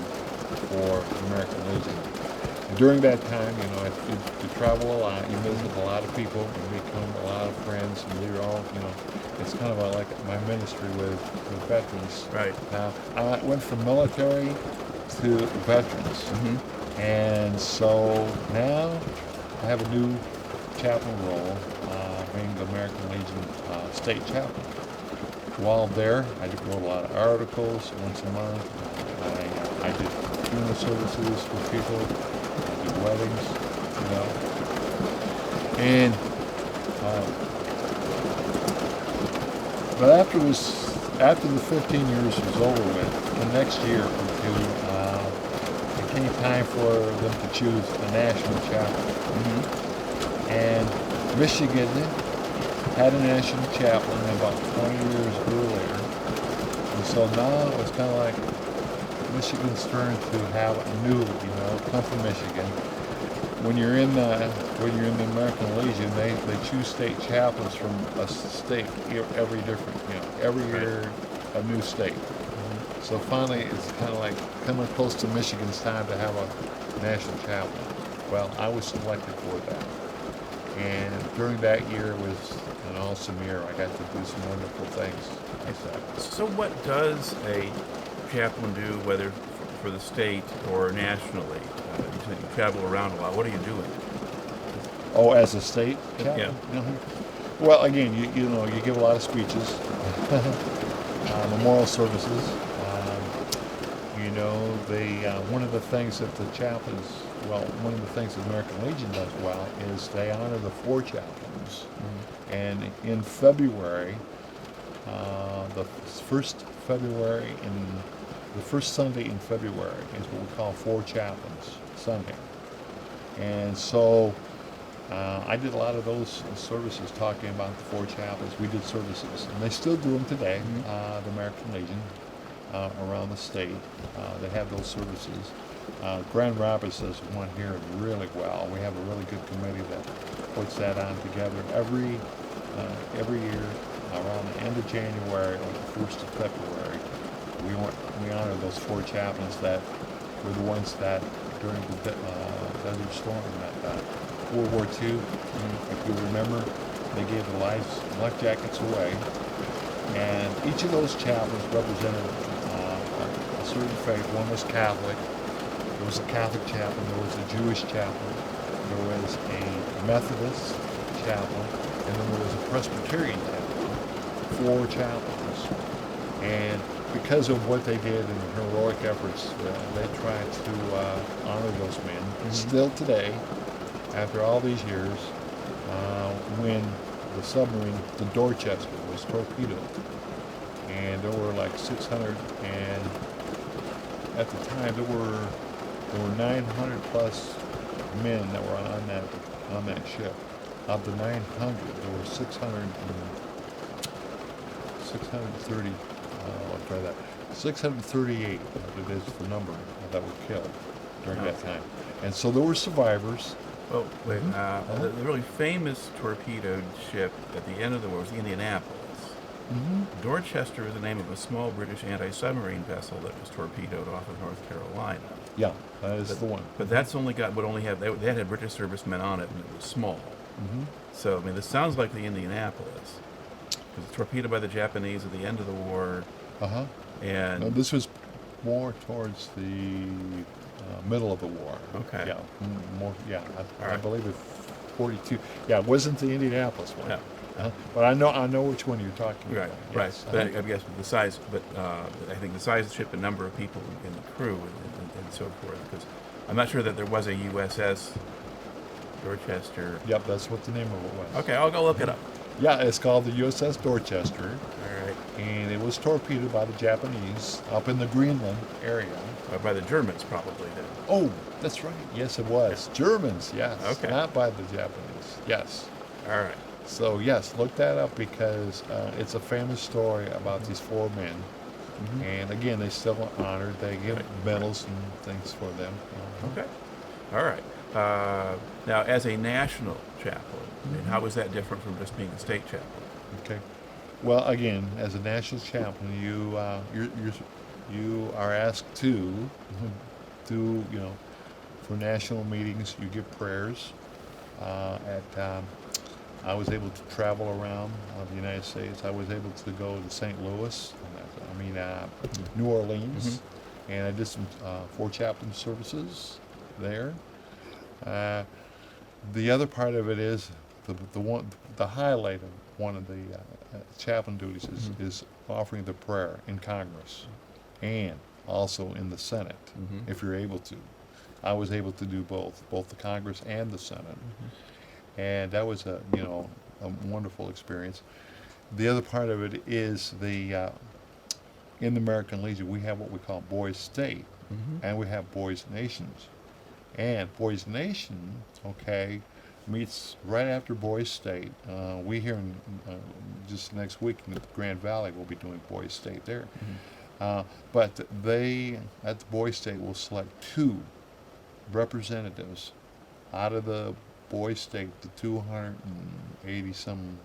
for the American Legion. And during that time, you travel a lot, you visit a lot of people, you become a lot of friends, and you're all, it's kind of like my ministry with veterans. Right. Now, I went from military to veterans. And so now I have a new chaplain role, being the American Legion State Chaplain. While there, I wrote a lot of articles once a month. I did funeral services for people, I did weddings, And, but after the 15 years was over with, the next year or two, it came time for them to choose a national chaplain. And Michigan had a national chaplain about 20 years earlier. And so now it was kind of like Michigan's turn to have a new, come from Michigan. When you're in the American Legion, they choose state chaplains from a state every year a new state. So finally, it's kind of like coming close to Michigan's time to have a national chaplain. Well, I was selected for that. And during that year was an awesome year. I got to do some wonderful things. So what does a chaplain do, whether for the state or nationally? You said you travel around a lot. What are you doing? Oh, as a state chaplain? Yeah. Well, again, you give a lot of speeches, memorial services. One of the things that the chaplains, one of the things the American Legion does well is they honor the 4 chaplains. And in February, the first Sunday in February is what we call 4 Chaplains Sunday. And so I did a lot of those services talking about the 4 chaplains. We did services, and they still do them today, the American Legion, around the state. They have those services. Grand Rapids does one here really well. We have a really good committee that puts that on together every year around the end of January or the 1st of February. We honor those 4 chaplains that were the ones that during the Desert Storm that World War II, if you remember, they gave the life jackets away, and each of those chaplains represented a certain faith. One was Catholic. There was a Catholic chaplain. There was a Jewish chaplain. There was a Methodist chaplain. and then there was a Presbyterian chaplain, 4 chaplains. And because of what they did and the heroic efforts, they tried to honor those men. Still today, after all these years, when the submarine, the Dorchester, was torpedoed, and there were like 600, and at the time there were 900 plus men that were on that ship. Of the 900, there were 630. I'll try that. 638, it is the number that were killed during that time, and so there were survivors. Oh, wait. The really famous torpedoed ship at the end of the war was the Indianapolis. Dorchester is the name of a small British anti-submarine vessel that was torpedoed off of North Carolina. Yeah, that is the one. But that's only would only have that had British servicemen on it, and it was small. So I mean, this sounds like the Indianapolis. It was torpedoed by the Japanese at the end of the war. And no, this was more towards the middle of the war. Okay. Yeah. More. Yeah. I right. believe it. 42. Yeah, it wasn't the Indianapolis one. No. But I know which one you're talking Right. about. Right. Yes. But I guess the size. But I think the size of the ship, the number of people in the crew, and so forth. Because I'm not sure that there was a USS Dorchester. Yep, that's what the name of it was. Okay, I'll go look it up. Yeah, it's called the USS Dorchester. All right. And it was torpedoed by the Japanese up in the Greenland area. By the Germans, probably then. Oh, that's right. Yes, it was. Germans, yes. Okay. Not by the Japanese. Yes. All right. So, yes, look that up because it's a famous story about these 4 men. And again, they still honored. They give medals and things for them. Okay. All right. Now, as a national chaplain, I mean, how is that different from just being a state chaplain? Okay. Well, again, as a national chaplain, you are asked to do, for national meetings, you give prayers. I was able to travel around the United States. I was able to go to St. Louis, New Orleans, and I did some 4 chaplain services there. The other part of it is the highlight of one of the chaplain duties is offering the prayer in Congress and also in the Senate, if you're able to. I was able to do both the Congress and the Senate, and that was a wonderful experience. The other part of it is in the American Legion we have what we call Boys State, and we have Boys Nations. And Boys Nation, meets right after Boys State. We here in just next week in the Grand Valley will be doing Boys State there. But they, at the Boys State, will select 2 representatives out of the Boys State, the 280 some,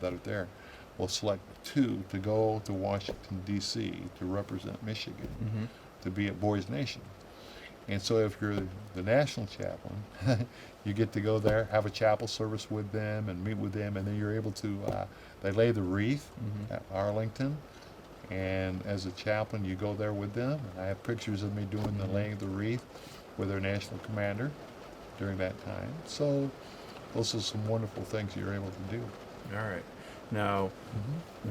that are there. Will select 2 to go to Washington, D.C. to represent Michigan, to be at Boys Nation. And so if you're the national chaplain, you get to go there, have a chapel service with them and meet with them, and then you're able to, they lay the wreath at Arlington, and as a chaplain you go there with them. I have pictures of me doing the laying of the wreath with their national commander during that time. So those are some wonderful things you're able to do. All right. Now,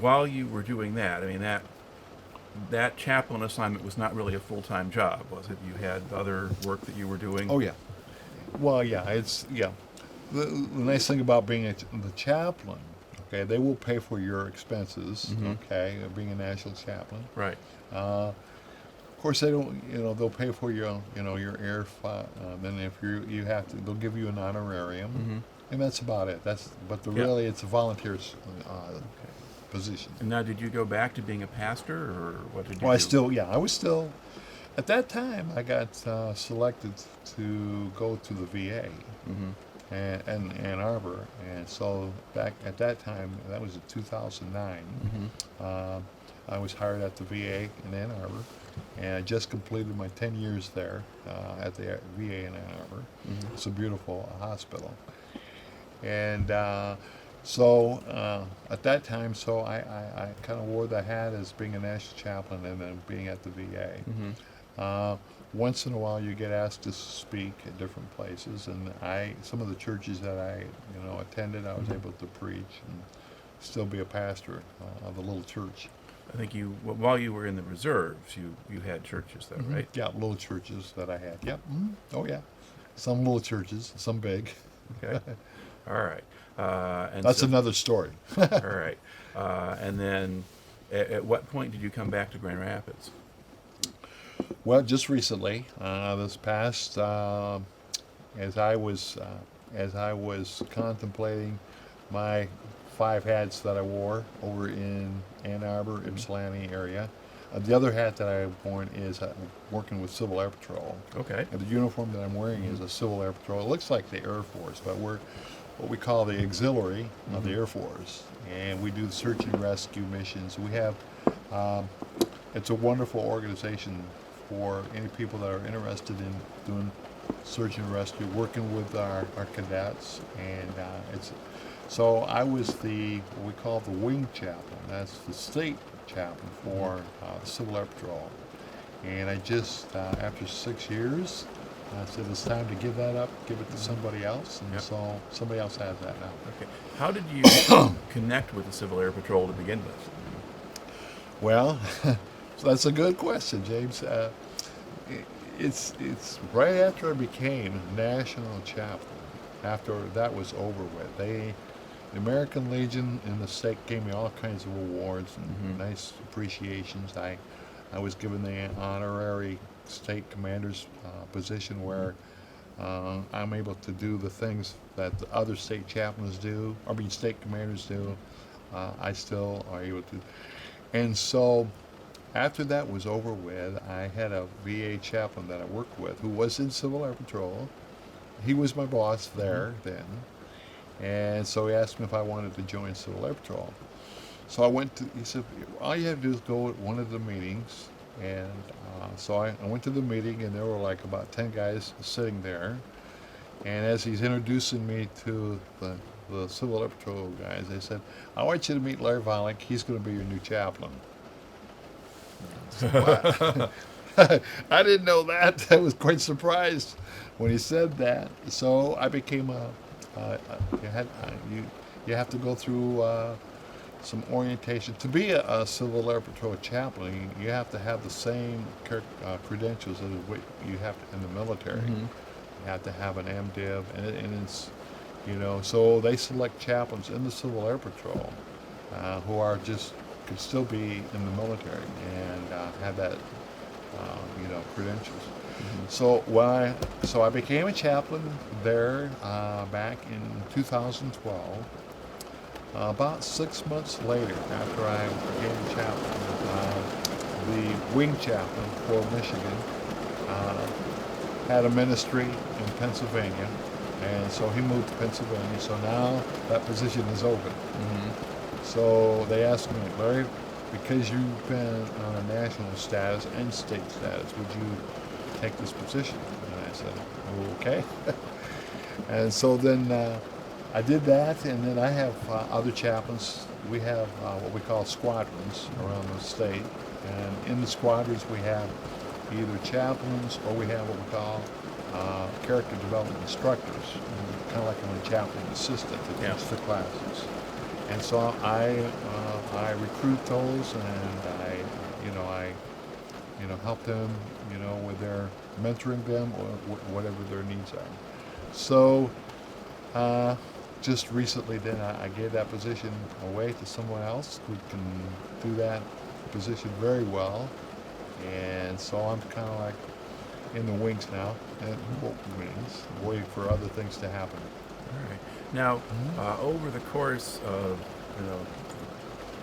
while you were doing that, I mean, that chaplain assignment was not really a full-time job, was it? You had other work that you were doing? Oh, yeah. Well, yeah, The nice thing about being the chaplain, they will pay for your expenses, being a national chaplain. Right. Of course, they don't, they'll pay for your, your air flight. Then if you have to, they'll give you an honorarium, and that's about it. Really, it's a volunteer position. And now, did you go back to being a pastor, or what did you do? I was still, at that time, I got selected to go to the VA and Ann Arbor, and so back at that time, that was in 2009, I was hired at the VA in Ann Arbor, and I just completed my 10 years there at the VA in Ann Arbor. It's a beautiful hospital. And so at that time, I kind of wore the hat as being a national chaplain and then being at the VA. once in a while you get asked to speak at different places, and some of the churches that I attended, I was able to preach and still be a pastor of a little church. I think while you were in the reserves, you had churches though, right? Yeah, little churches that I had. Yep. Oh yeah, some little churches, some big. Okay. All right. And That's so, another story. all right. And then, at what point did you come back to Grand Rapids? Well, just recently, this past, as I was contemplating my 5 hats that I wore over in Ann Arbor, Ypsilanti area. The other hat that I've worn is working with Civil Air Patrol. Okay. And the uniform that I'm wearing is a Civil Air Patrol. It looks like the Air Force, but we're what we call the auxiliary of the Air Force, and we do search and rescue missions. We have it's a wonderful organization for any people that are interested in doing search and rescue, working with our cadets, and so I was what we call the Wing Chaplain. That's the State Chaplain for the Civil Air Patrol. And I just, after 6 years, I said it's time to give that up, give it to somebody else, and so somebody else has that now. Okay. How did you connect with the Civil Air Patrol to begin with? Well, so that's a good question, James. It's right after I became National Chaplain. After that was over with, the American Legion in the state gave me all kinds of awards and nice appreciations. I was given the honorary state commander's position where I'm able to do the things that the other state chaplains do, state commanders do. I still are able to. And so after that was over with, I had a VA chaplain that I worked with who was in Civil Air Patrol. He was my boss there then. And so he asked me if I wanted to join Civil Air Patrol. So he said, all you have to do is go at one of the meetings. And so I went to the meeting, and there were like about 10 guys sitting there. And as he's introducing me to the Civil Air Patrol guys, they said, I want you to meet Larry Vollink. He's going to be your new chaplain. So, I didn't know that. I was quite surprised when he said that. So I became you have to go through some orientation. To be a Civil Air Patrol chaplain, you have to have the same credentials as what you have in the military. You have to have an MDiv, and it's, so they select chaplains in the Civil Air Patrol who are could still be in the military and have that, credentials. So I became a chaplain there back in 2012. About 6 months later, after I became a chaplain, the Wing Chaplain for Michigan had a ministry in Pennsylvania, and so he moved to Pennsylvania. So now that position is open. So they asked me, Larry, because you've been on a national status and state status, would you take this position? And I said, okay. And so then I did that, and then I have other chaplains. We have what we call squadrons around the state, and in the squadrons we have either chaplains or we have what we call character development instructors, kind of like a chaplain assistant to teach the classes. And so I recruit those, and I help them, with their mentoring them or whatever their needs are. So just recently then I gave that position away to someone else who can do that position very well. And so I'm kind of like in the wings now, waiting for other things to happen. All right. Now, over the course of,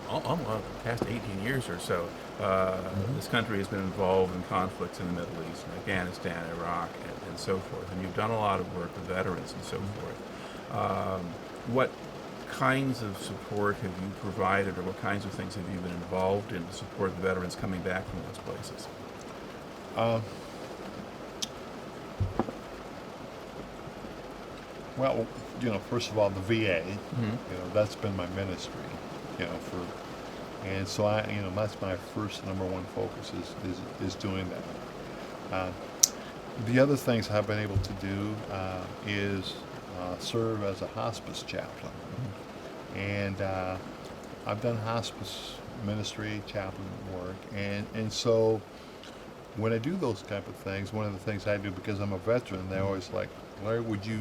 almost the past 18 years or so, this country has been involved in conflicts in the Middle East, in Afghanistan, Iraq, and so forth. And you've done a lot of work with veterans and so forth. What kinds of support have you provided, or what kinds of things have you been involved in to support the veterans coming back from those places? Well, first of all, the VA, that's been my ministry, and so that's my first number one focus is doing that. The other things I've been able to do is serve as a hospice chaplain. And I've done hospice ministry, chaplain work, and so when I do those type of things, one of the things I do, because I'm a veteran, they're always like, Larry, would you,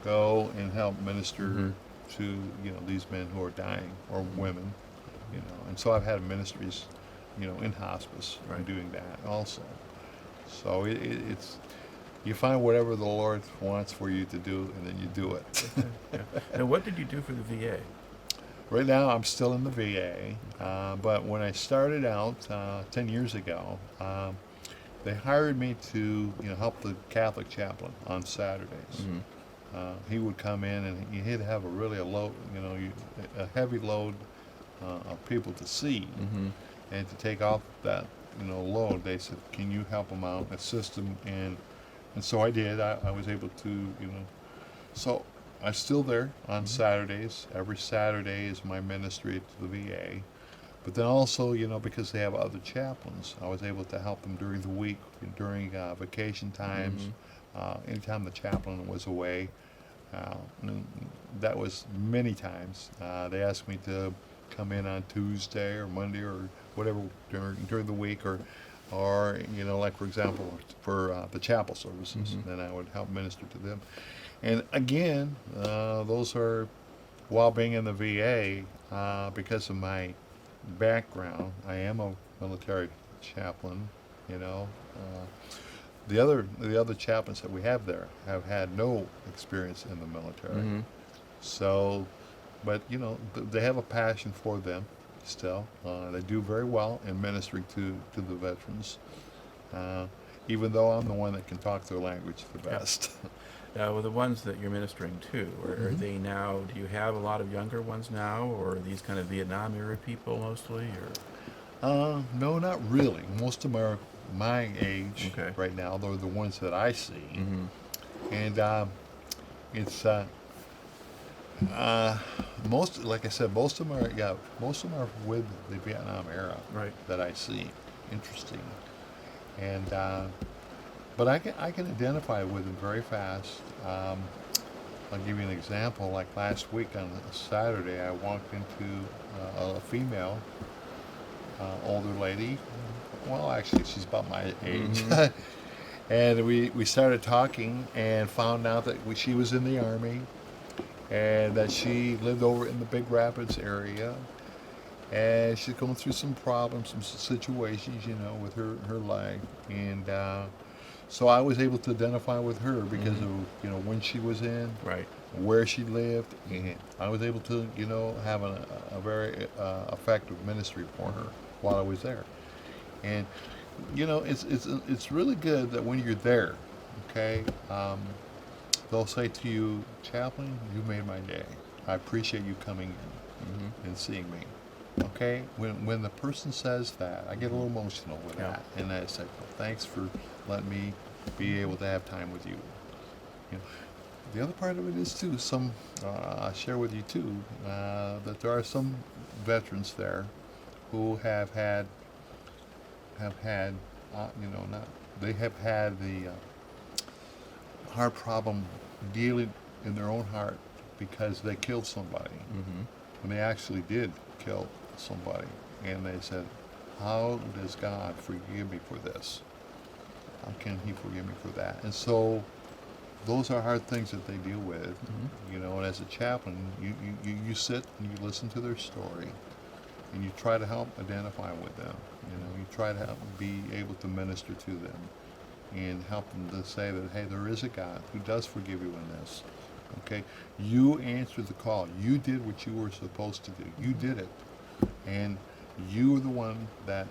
go and help minister to, these men who are dying, or women, and so I've had ministries, in hospice, Right. doing that also. So it's, you find whatever the Lord wants for you to do, and then you do it. Yeah. And what did you do for the VA? Right now, I'm still in the VA, but when I started out 10 years ago, they hired me to, help the Catholic chaplain on Saturdays. He would come in and he'd have a load, a heavy load of people to see, and to take off that, load. They said, "Can you help him out, assist him?" And so I did. I was able to, so. I'm still there on Saturdays. Every Saturday is my ministry to the VA. But then also, because they have other chaplains, I was able to help them during the week, during vacation times, anytime the chaplain was away. And that was many times. They asked me to come in on Tuesday or Monday or whatever during the week, or like for example, for the chapel services, then I would help minister to them. And again, those are, while being in the VA, because of my background, I am a military chaplain. The other chaplains that we have there have had no experience in the military. So, but they have a passion for them still. They do very well in ministering to the veterans, even though I'm the one that can talk their language the best. Well, the ones that you're ministering to, are they now, do you have a lot of younger ones now, or are these kind of Vietnam era people mostly, or? No, not really. Most of them are my age right now. They're the ones that I see. And it's most, like I said, most of them are with the Vietnam era that I see. Interesting. And but I can identify with them very fast. I'll give you an example. Like last week on a Saturday, I walked into a female, older lady. Well, actually, she's about my age. And we started talking and found out that she was in the Army, and that she lived over in the Big Rapids area. And she's going through some problems, some situations, with her life. And so I was able to identify with her because of, when she was in, where she lived. And I was able to, have a very effective ministry for her while I was there. And, it's really good that when you're there, they'll say to you, "Chaplain, you made my day. I appreciate you coming in and seeing me." Okay, when the person says that, I get a little emotional with that, and I say, "Well, thanks for letting me be able to have time with you." The other part of it is too. I share with you too that there are some veterans there who have had the hard problem dealing in their own heart because they killed somebody, when they actually did kill somebody, and they said, "How does God forgive me for this? How can He forgive me for that?" And so those are hard things that they deal with, and as a chaplain, you sit and you listen to their story, and you try to help identify with them. You try to be able to minister to them and help them to say that, hey, there is a God who does forgive you in this. Okay, you answered the call. You did what you were supposed to do. You did it, and you were the one that,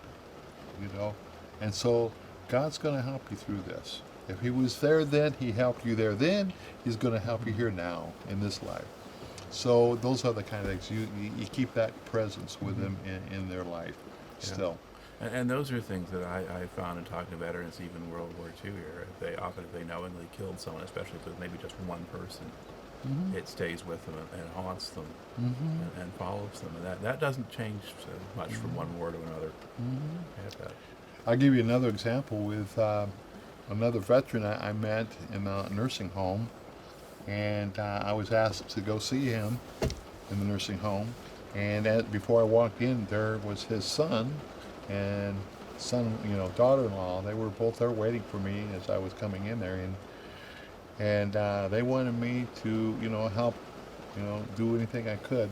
and so God's going to help you through this. If He was there then, He helped you there then. He's going to help you here now in this life. So those are the kind of things you keep that presence with them in their life still. And those are things that I found in talking to veterans, even World War II here. If they knowingly killed someone, especially if it was maybe just one person, it stays with them and haunts them and follows them. And that doesn't change so much from one war to another. I'll give you another example with another veteran I met in a nursing home, and I was asked to go see him in the nursing home. And before I walked in, there was his son and daughter-in-law. They were both there waiting for me as I was coming in there, and they wanted me to, help, do anything I could.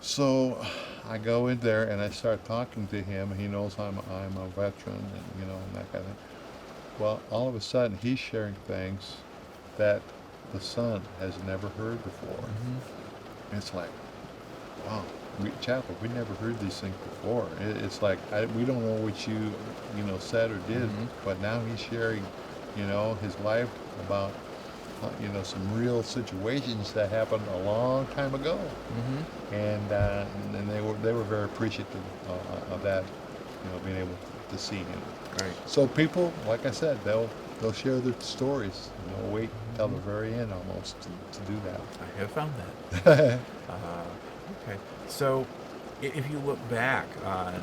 So I go in there and I start talking to him. He knows I'm a veteran, and that kind of thing. Well, all of a sudden he's sharing things that the son has never heard before. Mm-hmm. It's like, wow, Chaplain, we never heard these things before. It's like we don't know what you said or did, Mm-hmm. but now he's sharing, his life about some real situations that happened a long time ago, Mm-hmm. and they were very appreciative of that, being able to see him. Right. So people, like I said, they'll share their stories. Wait till the very end almost to do that. I have found that. Okay. So, if you look back on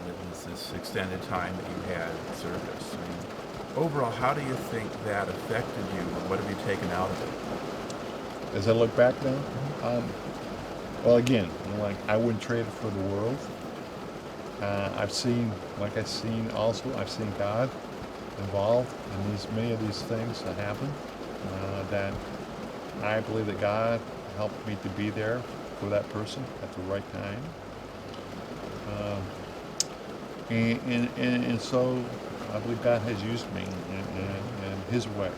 this extended time that you had in service, I mean, overall, how do you think that affected you, and what have you taken out of it? As I look back now, well, again, like I wouldn't trade it for the world. I've seen God involved in many of these things that happen. That I believe that God helped me to be there for that person at the right time. And so I believe God has used me in His way.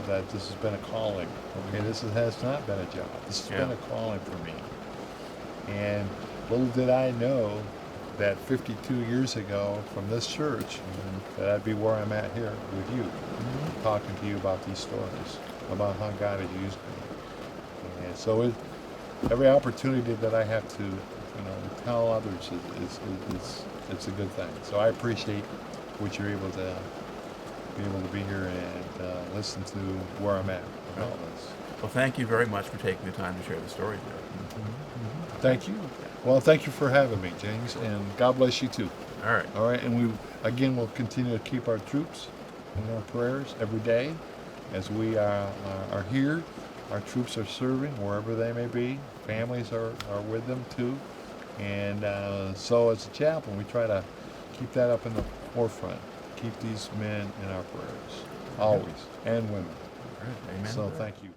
That this has been a calling. Okay, this has not been a job. This has been a calling for me. And little did I know that 52 years ago from this church, that I'd be where I'm at here with you, talking to you about these stories, about how God has used me. And so every opportunity that I have to, tell others it's a good thing. So I appreciate what you're able to be here and listen to where I'm at with all this. Well, thank you very much for taking the time to share the story today. Thank you. Well, thank you for having me, James, and God bless you too. All right. All right, and we'll continue to keep our troops in our prayers every day as we are here. Our troops are serving wherever they may be. Families are with them too. And so as a chaplain, we try to keep that up in the forefront. Keep these men in our prayers, always, and women. All right. Amen. So thank you.